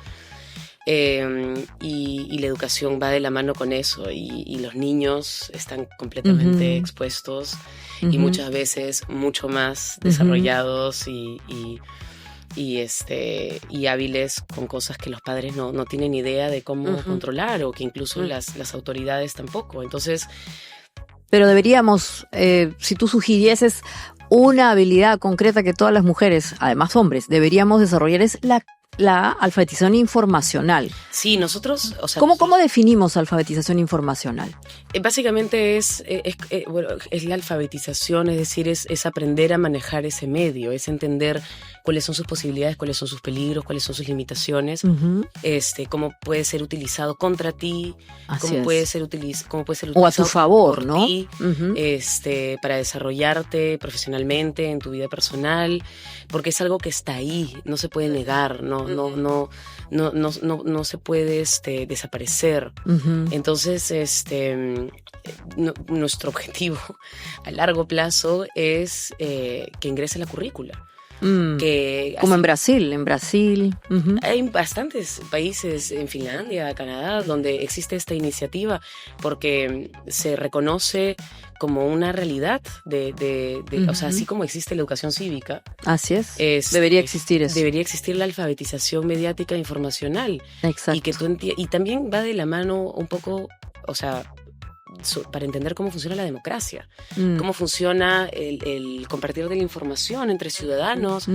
Y la educación va de la mano con eso, y los niños están completamente Ujú. expuestos y Ujú. muchas veces mucho más desarrollados y hábiles con cosas que los padres no tienen idea de cómo Ujú. controlar, o que incluso Ujú. las autoridades tampoco. Entonces, Pero deberíamos, si tú sugirieses una habilidad concreta que todas las mujeres, además hombres, deberíamos desarrollar es la alfabetización informacional. Sí, nosotros, o sea, ¿Cómo definimos alfabetización informacional? básicamente es la alfabetización, es decir, es aprender a manejar ese medio, es entender cuáles son sus posibilidades, cuáles son sus peligros, cuáles son sus limitaciones, cómo puede ser utilizado contra ti, cómo puede ser utilizado o a tu favor, por ¿no? ti, para desarrollarte profesionalmente en tu vida personal, porque es algo que está ahí, no se puede negar, no se puede desaparecer. Entonces, nuestro objetivo a largo plazo es que ingrese a la currícula. Como en Brasil. Hay bastantes países, en Finlandia, Canadá, donde existe esta iniciativa porque se reconoce como una realidad o sea, así como existe la educación cívica. Así es. Debería existir eso. Debería existir la alfabetización mediática e informacional. Exacto. Y también va de la mano un poco, o sea, para entender cómo funciona la democracia, cómo funciona el compartir de la información entre ciudadanos,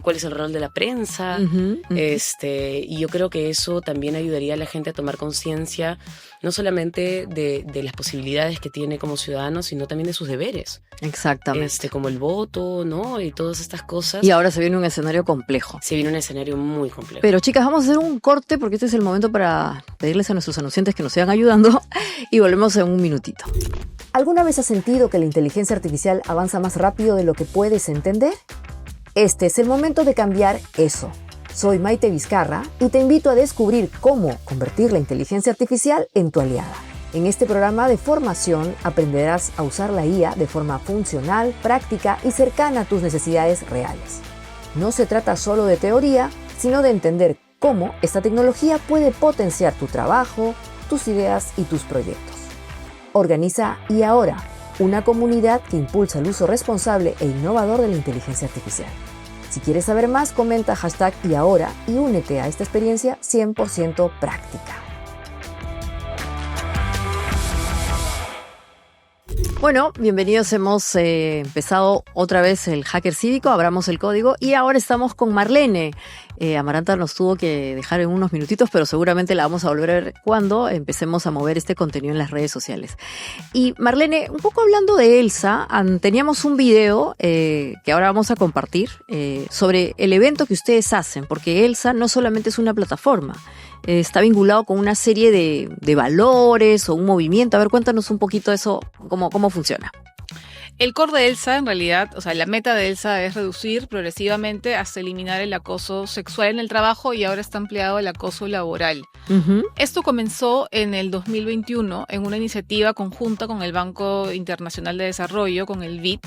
cuál es el rol de la prensa, y yo creo que eso también ayudaría a la gente a tomar conciencia no solamente de las posibilidades que tiene como ciudadano, sino también de sus deberes. Exactamente. Como el voto, ¿no? Y todas estas cosas. Y ahora se viene un escenario complejo. Se viene un escenario muy complejo. Pero chicas, vamos a hacer un corte porque este es el momento para pedirles a nuestros anunciantes que nos sigan ayudando y volvemos en un minutito. ¿Alguna vez has sentido que la inteligencia artificial avanza más rápido de lo que puedes entender? Este es el momento de cambiar eso. Soy Maite Vizcarra y te invito a descubrir cómo convertir la inteligencia artificial en tu aliada. En este programa de formación aprenderás a usar la IA de forma funcional, práctica y cercana a tus necesidades reales. No se trata solo de teoría, sino de entender cómo esta tecnología puede potenciar tu trabajo, tus ideas y tus proyectos. Organiza Y Ahora, una comunidad que impulsa el uso responsable e innovador de la inteligencia artificial. Si quieres saber más, comenta #YAHORA y únete a esta experiencia 100% práctica. Bueno, bienvenidos. Hemos empezado otra vez el Hacker Cívico, abramos el código y ahora estamos con Marlene. Amaranta nos tuvo que dejar en unos minutitos, pero seguramente la vamos a volver a ver cuando empecemos a mover este contenido en las redes sociales. Y Marlene, un poco hablando de Elsa, teníamos un video que ahora vamos a compartir sobre el evento que ustedes hacen, porque Elsa no solamente es una plataforma, está vinculado con una serie de valores o un movimiento. A ver, cuéntanos un poquito eso, cómo funciona. El core de Elsa, en realidad, o sea, la meta de Elsa es reducir progresivamente hasta eliminar el acoso sexual en el trabajo y ahora está ampliado el acoso laboral. Esto comenzó en el 2021 en una iniciativa conjunta con el Banco Internacional de Desarrollo, con el BID,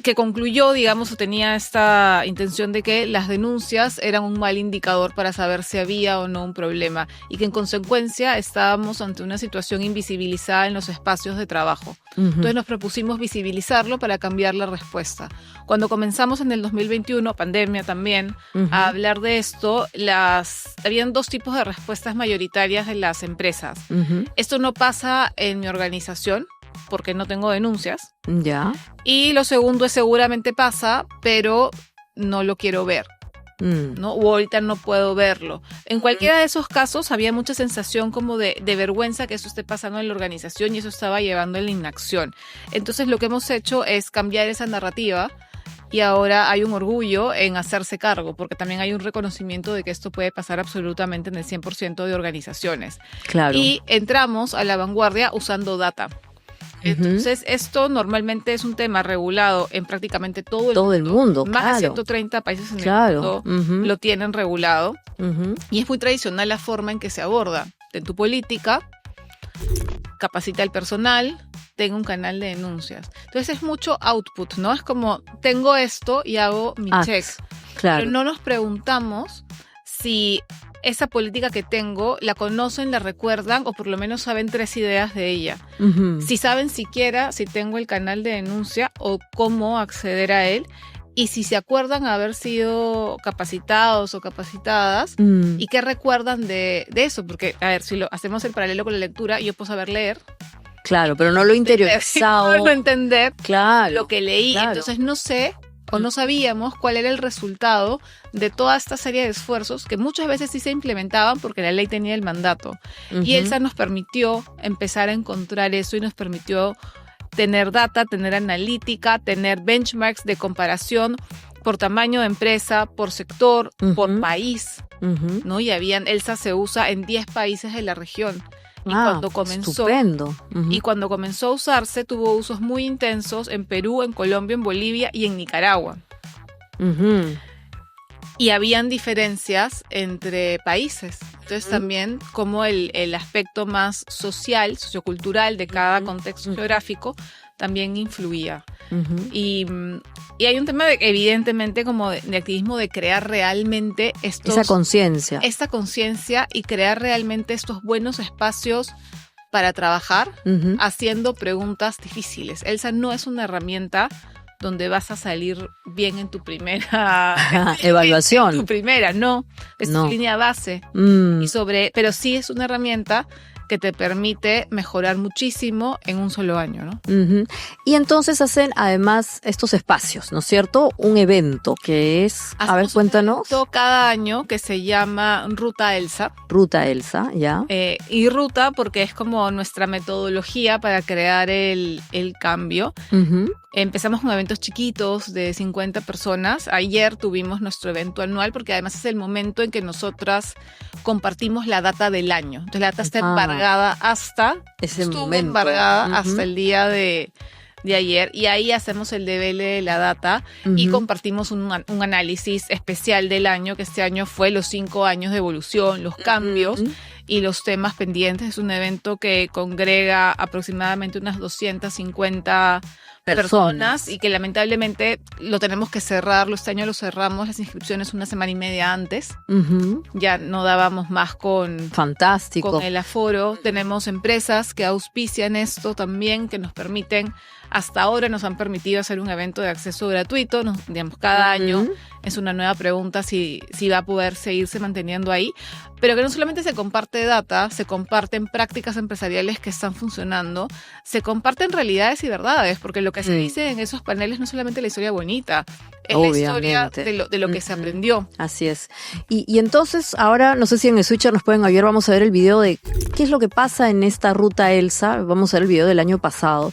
que concluyó, digamos, o tenía esta intención de que las denuncias eran un mal indicador para saber si había o no un problema y que en consecuencia estábamos ante una situación invisibilizada en los espacios de trabajo. Entonces nos propusimos visibilizarlo para cambiar la respuesta. Cuando comenzamos en el 2021, pandemia también, a hablar de esto, habían dos tipos de respuestas mayoritarias de las empresas. Esto no pasa en mi organización, porque no tengo denuncias. Ya. Y lo segundo es seguramente pasa, pero no lo quiero ver. ¿No? O ahorita no puedo verlo. En cualquiera de esos casos había mucha sensación como de vergüenza que eso esté pasando en la organización y eso estaba llevando a la inacción. Entonces lo que hemos hecho es cambiar esa narrativa y ahora hay un orgullo en hacerse cargo, porque también hay un reconocimiento de que esto puede pasar absolutamente en el 100% de organizaciones. Claro. Y entramos a la vanguardia usando data. Entonces, esto normalmente es un tema regulado en prácticamente todo el mundo. Más de 130 países en el mundo lo tienen regulado. Y es muy tradicional la forma en que se aborda. En tu política, capacita al personal, tenga un canal de denuncias. Entonces, es mucho output, ¿no? Es como, tengo esto y hago mi check. Claro. Pero no nos preguntamos si esa política que tengo la conocen, la recuerdan o por lo menos saben 3 ideas de ella. Si saben siquiera si tengo el canal de denuncia o cómo acceder a él y si se acuerdan haber sido capacitados o capacitadas y qué recuerdan de eso. Porque, a ver, si lo hacemos el paralelo con la lectura, yo puedo saber leer, Claro, pero no lo interiorizado. No entender Claro. lo que leí. claro. Entonces no sé o no sabíamos cuál era el resultado de toda esta serie de esfuerzos que muchas veces sí se implementaban porque la ley tenía el mandato. Ujú. Y Elsa nos permitió empezar a encontrar eso y nos permitió tener data, tener analítica, tener benchmarks de comparación por tamaño de empresa, por sector, por Ujú. país, Ujú. ¿no? Y Elsa se usa en 10 países de la región. Y Ah, cuando comenzó estupendo. Ujú. y cuando comenzó a usarse, tuvo usos muy intensos en Perú, en Colombia, en Bolivia y en Nicaragua. Ujú. Y habían diferencias entre países. Entonces también como el aspecto más social, sociocultural de cada contexto geográfico también influía. Ujú. Y hay un tema evidentemente como de activismo de crear realmente Esa conciencia. esta conciencia y crear realmente estos buenos espacios para trabajar Ujú. haciendo preguntas difíciles. Elsa no es una herramienta donde vas a salir bien en tu primera Evaluación. tu primera, no, es No. tu línea base Mm. pero sí es una herramienta que te permite mejorar muchísimo en un solo año, ¿no? Ujú. Y entonces hacen además estos espacios, ¿no es cierto? Un evento que es, a ver, Hacemos un cuéntanos, evento cada año que se llama Ruta Elsa. Ruta Elsa, ¿ya? Y ruta porque es como nuestra metodología para crear el cambio. Ujú. Empezamos con eventos chiquitos de 50 personas. Ayer tuvimos nuestro evento anual porque además es el momento en que nosotras compartimos la data del año. Entonces la data está embargada estuvo momento. embargada Ujú. hasta el día de ayer y ahí hacemos el devele de la data y Ujú. compartimos un análisis especial del año, que este año fue los 5 años de evolución, los cambios Ujú. y los temas pendientes. Es un evento que congrega aproximadamente unas 250 personas y que lamentablemente lo tenemos que cerrar. Este año lo cerramos las inscripciones una semana y media antes. Ujú. Ya no dábamos más con Fantástico. el aforo. Tenemos empresas que auspician esto también, que nos permiten, hasta ahora nos han permitido hacer un evento de acceso gratuito, digamos, cada año. Es una nueva pregunta si va a poder seguirse manteniendo ahí, pero que no solamente se comparte data, se comparten prácticas empresariales que están funcionando, se comparten realidades y verdades, porque lo que se dice en esos paneles no es solamente la historia bonita, es la historia Obviamente. de lo que se aprendió. Así es. Y entonces, ahora, no sé si en el switcher nos pueden ayudar, vamos a ver el video de qué es lo que pasa en esta ruta Elsa. Vamos a ver el video del año pasado.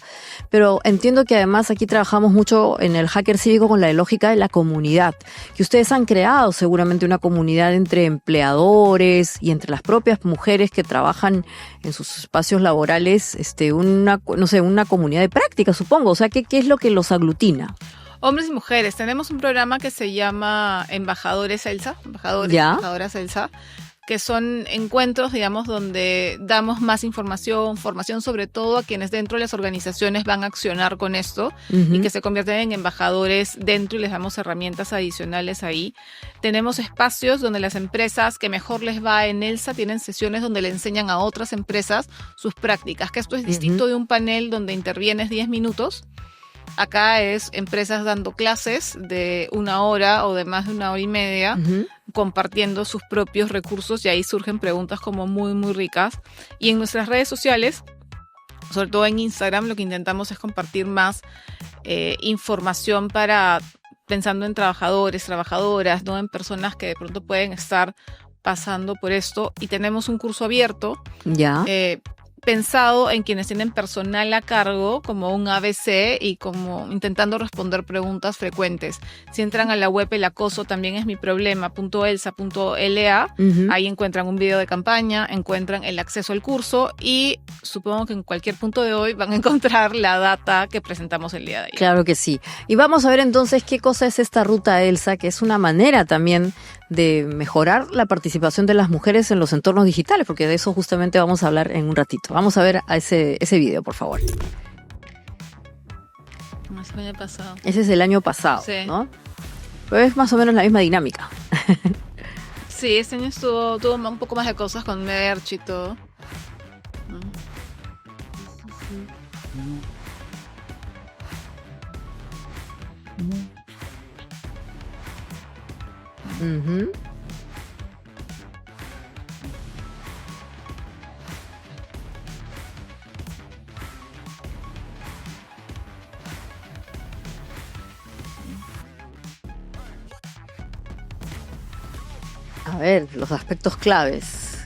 Pero entiendo que además aquí trabajamos mucho en el Hacker Cívico con la lógica de la comunidad, que ustedes han creado seguramente una comunidad entre empleadores y entre las propias mujeres que trabajan en sus espacios laborales, una comunidad de práctica, supongo. O sea, ¿qué es lo que los aglutina? Hombres y mujeres. Tenemos un programa que se llama Embajadores Elsa, ¿Ya? Embajadoras Elsa, que son encuentros, digamos, donde damos más formación sobre todo a quienes dentro de las organizaciones van a accionar con esto y que se convierten en embajadores dentro y les damos herramientas adicionales ahí. Tenemos espacios donde las empresas que mejor les va en Elsa tienen sesiones donde le enseñan a otras empresas sus prácticas, que esto es distinto de un panel donde intervienes 10 minutos. Acá es empresas dando clases de 1 hora o de más de 1 hora y media, compartiendo sus propios recursos y ahí surgen preguntas como muy, muy ricas. Y en nuestras redes sociales, sobre todo en Instagram, lo que intentamos es compartir más información pensando en trabajadores, trabajadoras, ¿no? En personas que de pronto pueden estar pasando por esto. Y tenemos un curso abierto. Ya. Pensado en quienes tienen personal a cargo, como un ABC y como intentando responder preguntas frecuentes. Si entran a la web El Acoso También Es Mi Problema.elsa.la, ahí encuentran un video de campaña, encuentran el acceso al curso y supongo que en cualquier punto de hoy van a encontrar la data que presentamos el día de ayer. Claro que sí. Y vamos a ver entonces qué cosa es esta ruta Elsa, que es una manera también de mejorar la participación de las mujeres en los entornos digitales, porque de eso justamente vamos a hablar en un ratito. Vamos a ver a ese video, por favor. No, ese año pasado. Ese es el año pasado, Sí. ¿no? Pero es más o menos la misma dinámica. Sí, este año tuvo un poco más de cosas con merch y todo. Ujú. A ver, los aspectos claves.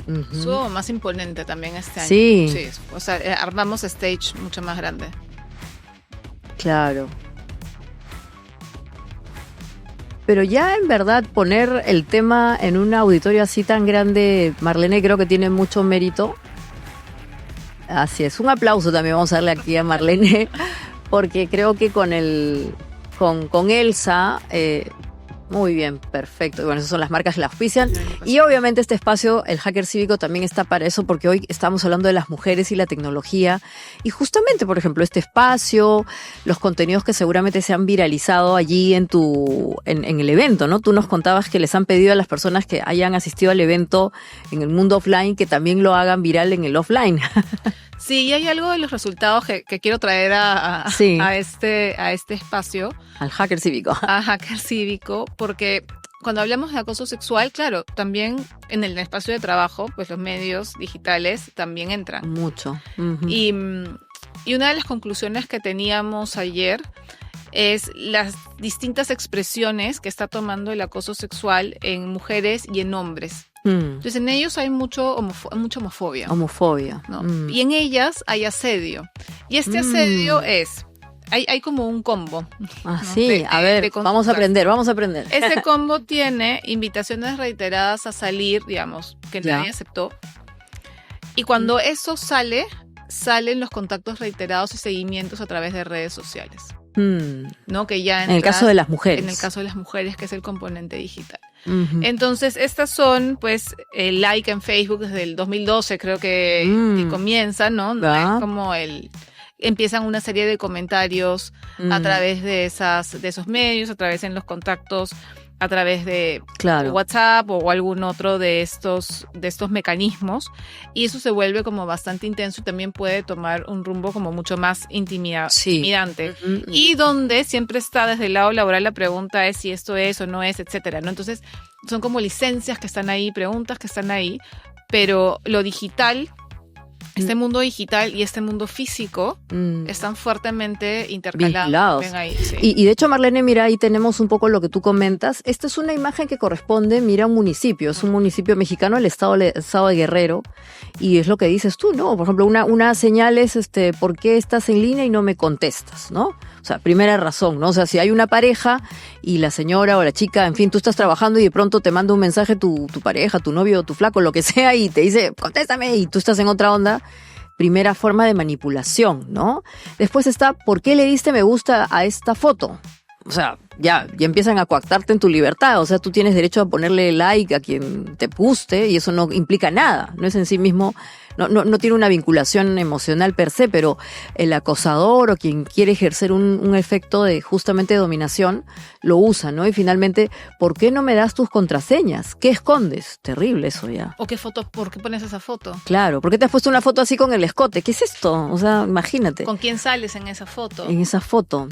Ujú. Estuvo más imponente también este año. Sí. O sea, armamos stage mucho más grande. Claro. Pero ya en verdad poner el tema en un auditorio así tan grande, Marlene, creo que tiene mucho mérito. Así es, un aplauso también vamos a darle aquí a Marlene, porque creo que con Elsa, muy bien, perfecto. Y bueno, esas son las marcas que la auspician. Y obviamente este espacio, el Hacker Cívico, también está para eso, porque hoy estamos hablando de las mujeres y la tecnología. Y justamente, por ejemplo, este espacio, los contenidos que seguramente se han viralizado allí en el evento, ¿no? Tú nos contabas que les han pedido a las personas que hayan asistido al evento en el mundo offline que también lo hagan viral en el offline. Sí, y hay algo de los resultados que quiero traer Sí. a este espacio. Al Hacker Cívico. A Hacker Cívico, porque cuando hablamos de acoso sexual, claro, también en el espacio de trabajo, pues los medios digitales también entran. Mucho. Ujú. Y una de las conclusiones que teníamos ayer es las distintas expresiones que está tomando el acoso sexual en mujeres y en hombres. Entonces en ellos hay mucha homofobia. Homofobia. ¿No? Y en ellas hay asedio. Y este asedio hay como un combo. Ah, ¿no? sí, a ver, de vamos a aprender. Este combo tiene invitaciones reiteradas a salir, digamos, que Ya. nadie aceptó. Y cuando eso salen los contactos reiterados y seguimientos a través de redes sociales. ¿No? Que ya En el caso de las mujeres. En el caso de las mujeres, que es el componente digital. Ujú. Entonces, estas son, pues, el like en Facebook desde el 2012, creo que comienza, ¿no? Ah. Es como empiezan una serie de comentarios a través de esos medios, a través en los contactos, a través de Claro. WhatsApp o algún otro de estos mecanismos, y eso se vuelve como bastante intenso y también puede tomar un rumbo como mucho más intimidante. Ujú. Y donde siempre está desde el lado laboral la pregunta es si esto es o no es, etcétera, ¿no? Entonces son como licencias que están ahí, preguntas que están ahí, pero lo digital, este mundo digital y este mundo físico están fuertemente intercalados. Vinculados. Ven ahí, sí. Y de hecho, Marlene, mira, ahí tenemos un poco lo que tú comentas. Esta es una imagen que corresponde, mira, a un municipio. Es un municipio mexicano, el estado de Guerrero. Y es lo que dices tú, ¿no? Por ejemplo, una señal es, ¿por qué estás en línea y no me contestas, ¿no? O sea, primera razón, ¿no? O sea, si hay una pareja y la señora o la chica, en fin, tú estás trabajando y de pronto te manda un mensaje tu pareja, tu novio, tu flaco, lo que sea, y te dice, contéstame, y tú estás en otra onda. Primera forma de manipulación, ¿no? Después está, ¿por qué le diste me gusta a esta foto? O sea, ya empiezan a coactarte en tu libertad. O sea, tú tienes derecho a ponerle like a quien te guste y eso no implica nada. No es en sí mismo, no tiene una vinculación emocional per se, pero el acosador o quien quiere ejercer un efecto de justamente de dominación lo usa, ¿no? Y finalmente, ¿por qué no me das tus contraseñas? ¿Qué escondes? Terrible eso ya. ¿O qué foto? ¿Por qué pones esa foto? Claro, ¿por qué te has puesto una foto así con el escote? ¿Qué es esto? O sea, imagínate. ¿Con quién sales en esa foto? En esa foto.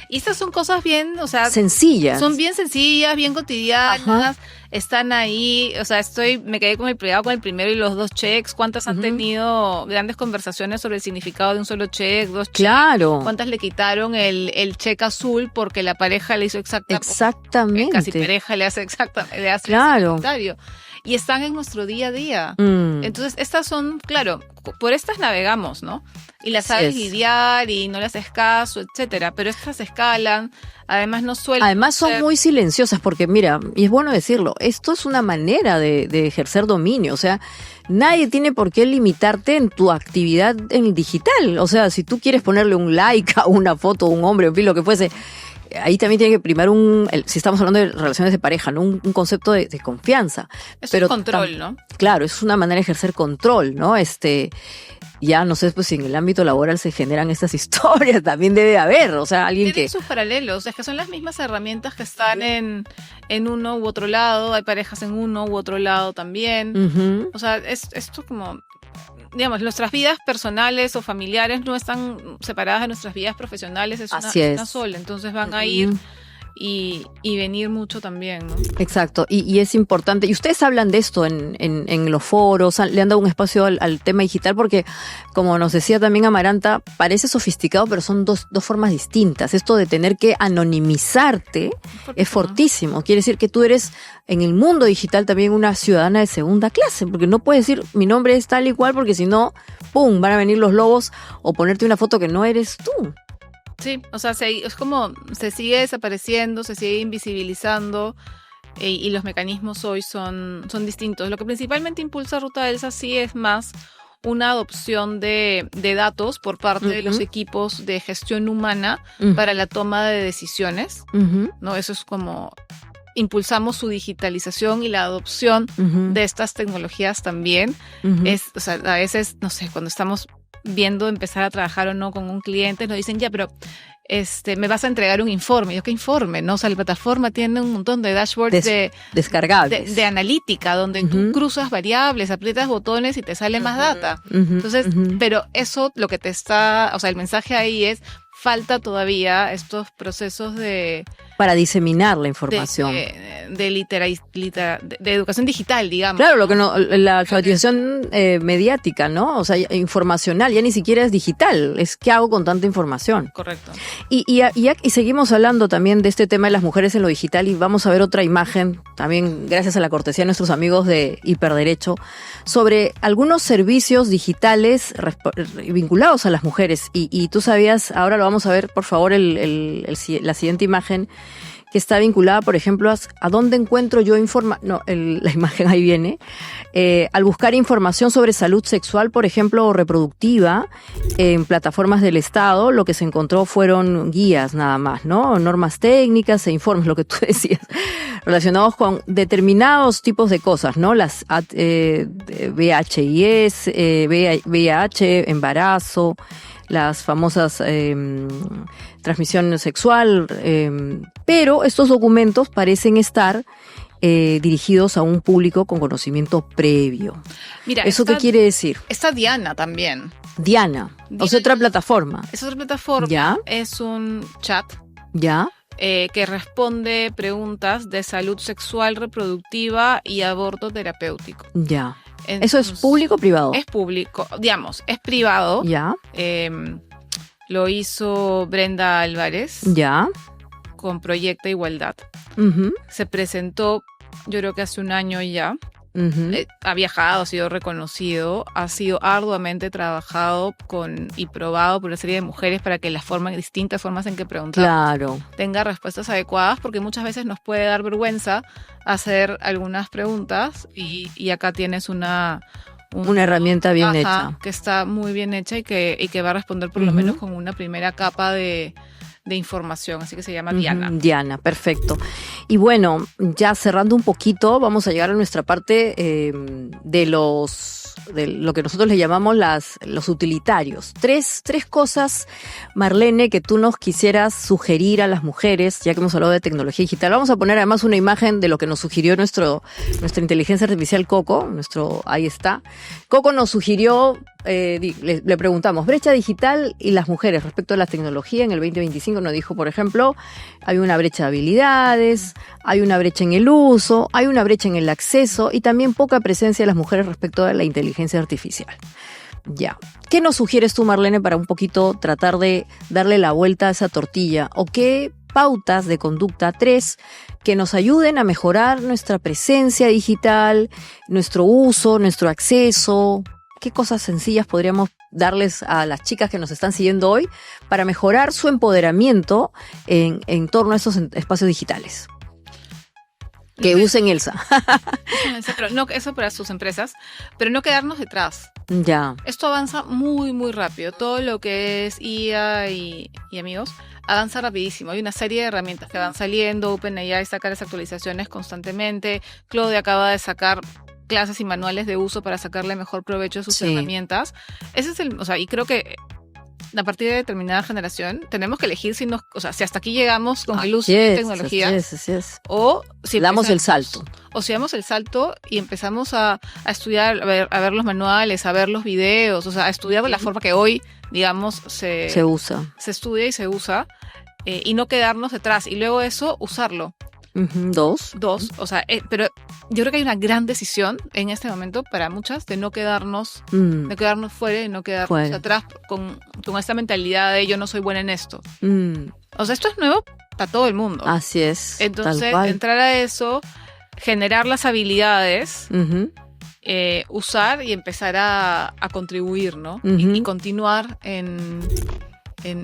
Y estas son cosas bien, o sea, sencillas. Son bien sencillas, bien cotidianas. Ajá. Están ahí, o sea, me quedé con el primero y los 2 checks. ¿Cuántas han tenido grandes conversaciones sobre el significado de un solo check, 2 checks? Claro. ¿Cuántas le quitaron el check azul porque la pareja le hizo exactamente? Casi pareja le hace claro. ese comentario. Y están en nuestro día a día. Entonces, estas son, claro, por estas navegamos, ¿no? Y las sabes lidiar y no le haces caso, etcétera. Pero estas escalan, además no suelen. Además son muy silenciosas porque, mira, y es bueno decirlo, esto es una manera de ejercer dominio. O sea, nadie tiene por qué limitarte en tu actividad en el digital. O sea, si tú quieres ponerle un like a una foto, un hombre, en fin, lo que fuese, ahí también tiene que primar si estamos hablando de relaciones de pareja, ¿no? Un concepto de confianza. Pero es control, ¿no? Claro, es una manera de ejercer control, ¿no? Ya no sé pues si en el ámbito laboral se generan estas historias, también debe haber, o sea, alguien Tienen sus paralelos, es que son las mismas herramientas que están en uno u otro lado, hay parejas en uno u otro lado también. O sea, esto como, digamos, nuestras vidas personales o familiares no están separadas de nuestras vidas profesionales, es una sola, entonces van a ir y venir mucho también, ¿no? Exacto, y es importante, y ustedes hablan de esto en los foros, le han dado un espacio al tema digital porque, como nos decía también Amaranta, parece sofisticado, pero son dos formas distintas. Esto de tener que anonimizarte es fortísimo. Quiere decir que tú eres en el mundo digital también una ciudadana de segunda clase, porque no puedes decir mi nombre es tal y cual, porque si no, ¡pum!, van a venir los lobos o ponerte una foto que no eres tú. Sí, o sea, es como se sigue desapareciendo, se sigue invisibilizando y los mecanismos hoy son distintos. Lo que principalmente impulsa Ruta Elsa sí es más una adopción de datos por parte de los equipos de gestión humana para la toma de decisiones, ¿no? Eso es como impulsamos su digitalización y la adopción de estas tecnologías también. O sea, a veces, no sé, cuando estamos viendo empezar a trabajar o no con un cliente, nos dicen, ya, pero me vas a entregar un informe. Yo, ¿qué informe? ¿No? O sea, la plataforma tiene un montón de dashboards descargables. de analítica, donde tú cruzas variables, aprietas botones y te sale más data. Entonces, pero eso lo que te está, o sea, el mensaje ahí es, falta todavía estos procesos para diseminar la información. De educación digital, digamos. Claro, lo que no, la alfabetización mediática, ¿no? O sea, informacional, ya ni siquiera es digital, es ¿qué hago con tanta información? Correcto. Y seguimos hablando también de este tema de las mujeres en lo digital y vamos a ver otra imagen, también gracias a la cortesía de nuestros amigos de Hiperderecho, sobre algunos servicios digitales vinculados a las mujeres. Y tú sabías, ahora lo vamos a ver, por favor, la siguiente imagen, que está vinculada, por ejemplo, a dónde encuentro yo la imagen ahí viene, al buscar información sobre salud sexual, por ejemplo, o reproductiva, en plataformas del Estado, lo que se encontró fueron guías nada más, ¿no? Normas técnicas e informes, lo que tú decías, relacionados con determinados tipos de cosas, ¿no? Las VHIS, VIH, embarazo, las famosas transmisión sexual, pero estos documentos parecen estar dirigidos a un público con conocimiento previo. Mira, ¿eso qué quiere decir? Está Diana también. Diana, o sea, otra plataforma. Es otra plataforma. ¿Ya? Es un chat. ¿Ya? Que responde preguntas de salud sexual, reproductiva y aborto terapéutico. Ya. Entonces, ¿eso es público o privado? Es público, digamos, es privado. Ya. Lo hizo Brenda Álvarez. Ya. Con Proyecta Igualdad. Se presentó, yo creo que hace un año ya. Ha viajado, ha sido reconocido, ha sido arduamente trabajado y probado por una serie de mujeres para que distintas formas en que preguntar tenga respuestas adecuadas, porque muchas veces nos puede dar vergüenza hacer algunas preguntas y acá tienes una herramienta bien hecha. Que está muy bien hecha y que va a responder por lo menos con una primera capa de información, así que se llama Diana. Diana, perfecto. Y bueno, ya cerrando un poquito, vamos a llegar a nuestra parte de lo que nosotros le llamamos los utilitarios. Tres cosas, Marlene, que tú nos quisieras sugerir a las mujeres, ya que hemos hablado de tecnología digital. Vamos a poner además una imagen de lo que nos sugirió nuestra inteligencia artificial Coco, ahí está. Coco nos sugirió, le preguntamos, brecha digital y las mujeres respecto a la tecnología en el 2025. Nos dijo, por ejemplo, hay una brecha de habilidades, hay una brecha en el uso, hay una brecha en el acceso y también poca presencia de las mujeres respecto a la inteligencia artificial. Ya. ¿Qué nos sugieres tú, Marlene, para un poquito tratar de darle la vuelta a esa tortilla? ¿O qué pautas de conducta 3 que nos ayuden a mejorar nuestra presencia digital, nuestro uso, nuestro acceso? ¿Qué cosas sencillas podríamos darles a las chicas que nos están siguiendo hoy para mejorar su empoderamiento en torno a esos espacios digitales? Que usen Elsa. Pero no, eso para sus empresas, pero no quedarnos detrás. Ya. Esto avanza muy, muy rápido. Todo lo que es IA y amigos avanza rapidísimo. Hay una serie de herramientas que van saliendo. OpenAI saca las actualizaciones constantemente. Claude acaba de sacar clases y manuales de uso para sacarle mejor provecho a sus herramientas. Ese es y creo que a partir de determinada generación tenemos que elegir si hasta aquí llegamos con el uso de tecnología o si damos el salto. O si damos el salto y empezamos a estudiar, a ver los manuales, a ver los videos, a estudiar de la forma que hoy, digamos, se usa. Se estudia y se usa. y no quedarnos detrás. Y luego eso, usarlo. Dos. O sea, pero yo creo que hay una gran decisión en este momento para muchas de no quedarnos, fuera y no quedarnos atrás con esta mentalidad de yo no soy buena en esto. O sea, esto es nuevo para todo el mundo. Así es. Entonces, tal cual. entrar a eso, generar las habilidades, usar y empezar a contribuir, ¿no? Y continuar en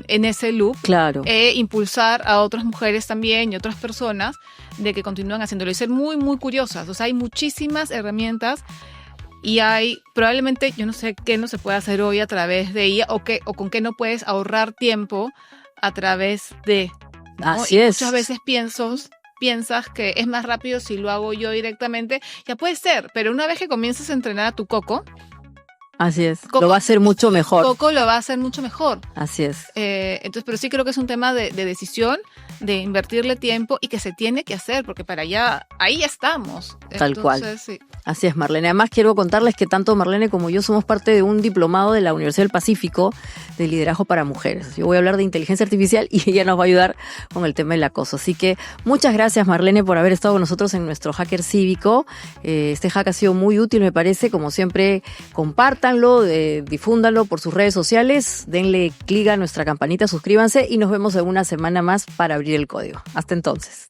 ese loop. Claro. Impulsar a otras mujeres también y otras personas de que continúen haciéndolo y ser muy, muy curiosas. O sea, hay muchísimas herramientas y hay probablemente, yo no sé qué no se puede hacer hoy a través de ella o con qué no puedes ahorrar tiempo a través de. ¿no? Así y es. Muchas veces piensas que es más rápido si lo hago yo directamente. Ya puede ser, pero una vez que comiences a entrenar a tu coco, así es. Lo va a hacer mucho mejor. Coco lo va a hacer mucho mejor. Así es. Entonces, pero sí creo que es un tema de decisión, de invertirle tiempo y que se tiene que hacer, porque para allá, ahí estamos. Tal Entonces, cual. Sí. Así es, Marlene. Además, quiero contarles que tanto Marlene como yo somos parte de un diplomado de la Universidad del Pacífico de liderazgo para mujeres. Yo voy a hablar de inteligencia artificial y ella nos va a ayudar con el tema del acoso. Así que muchas gracias, Marlene, por haber estado con nosotros en nuestro Hacker Cívico. Este hack ha sido muy útil, me parece. Como siempre, compártanlo, difúndanlo por sus redes sociales, denle clic a nuestra campanita, suscríbanse y nos vemos en una semana más para abrir el código. Hasta entonces.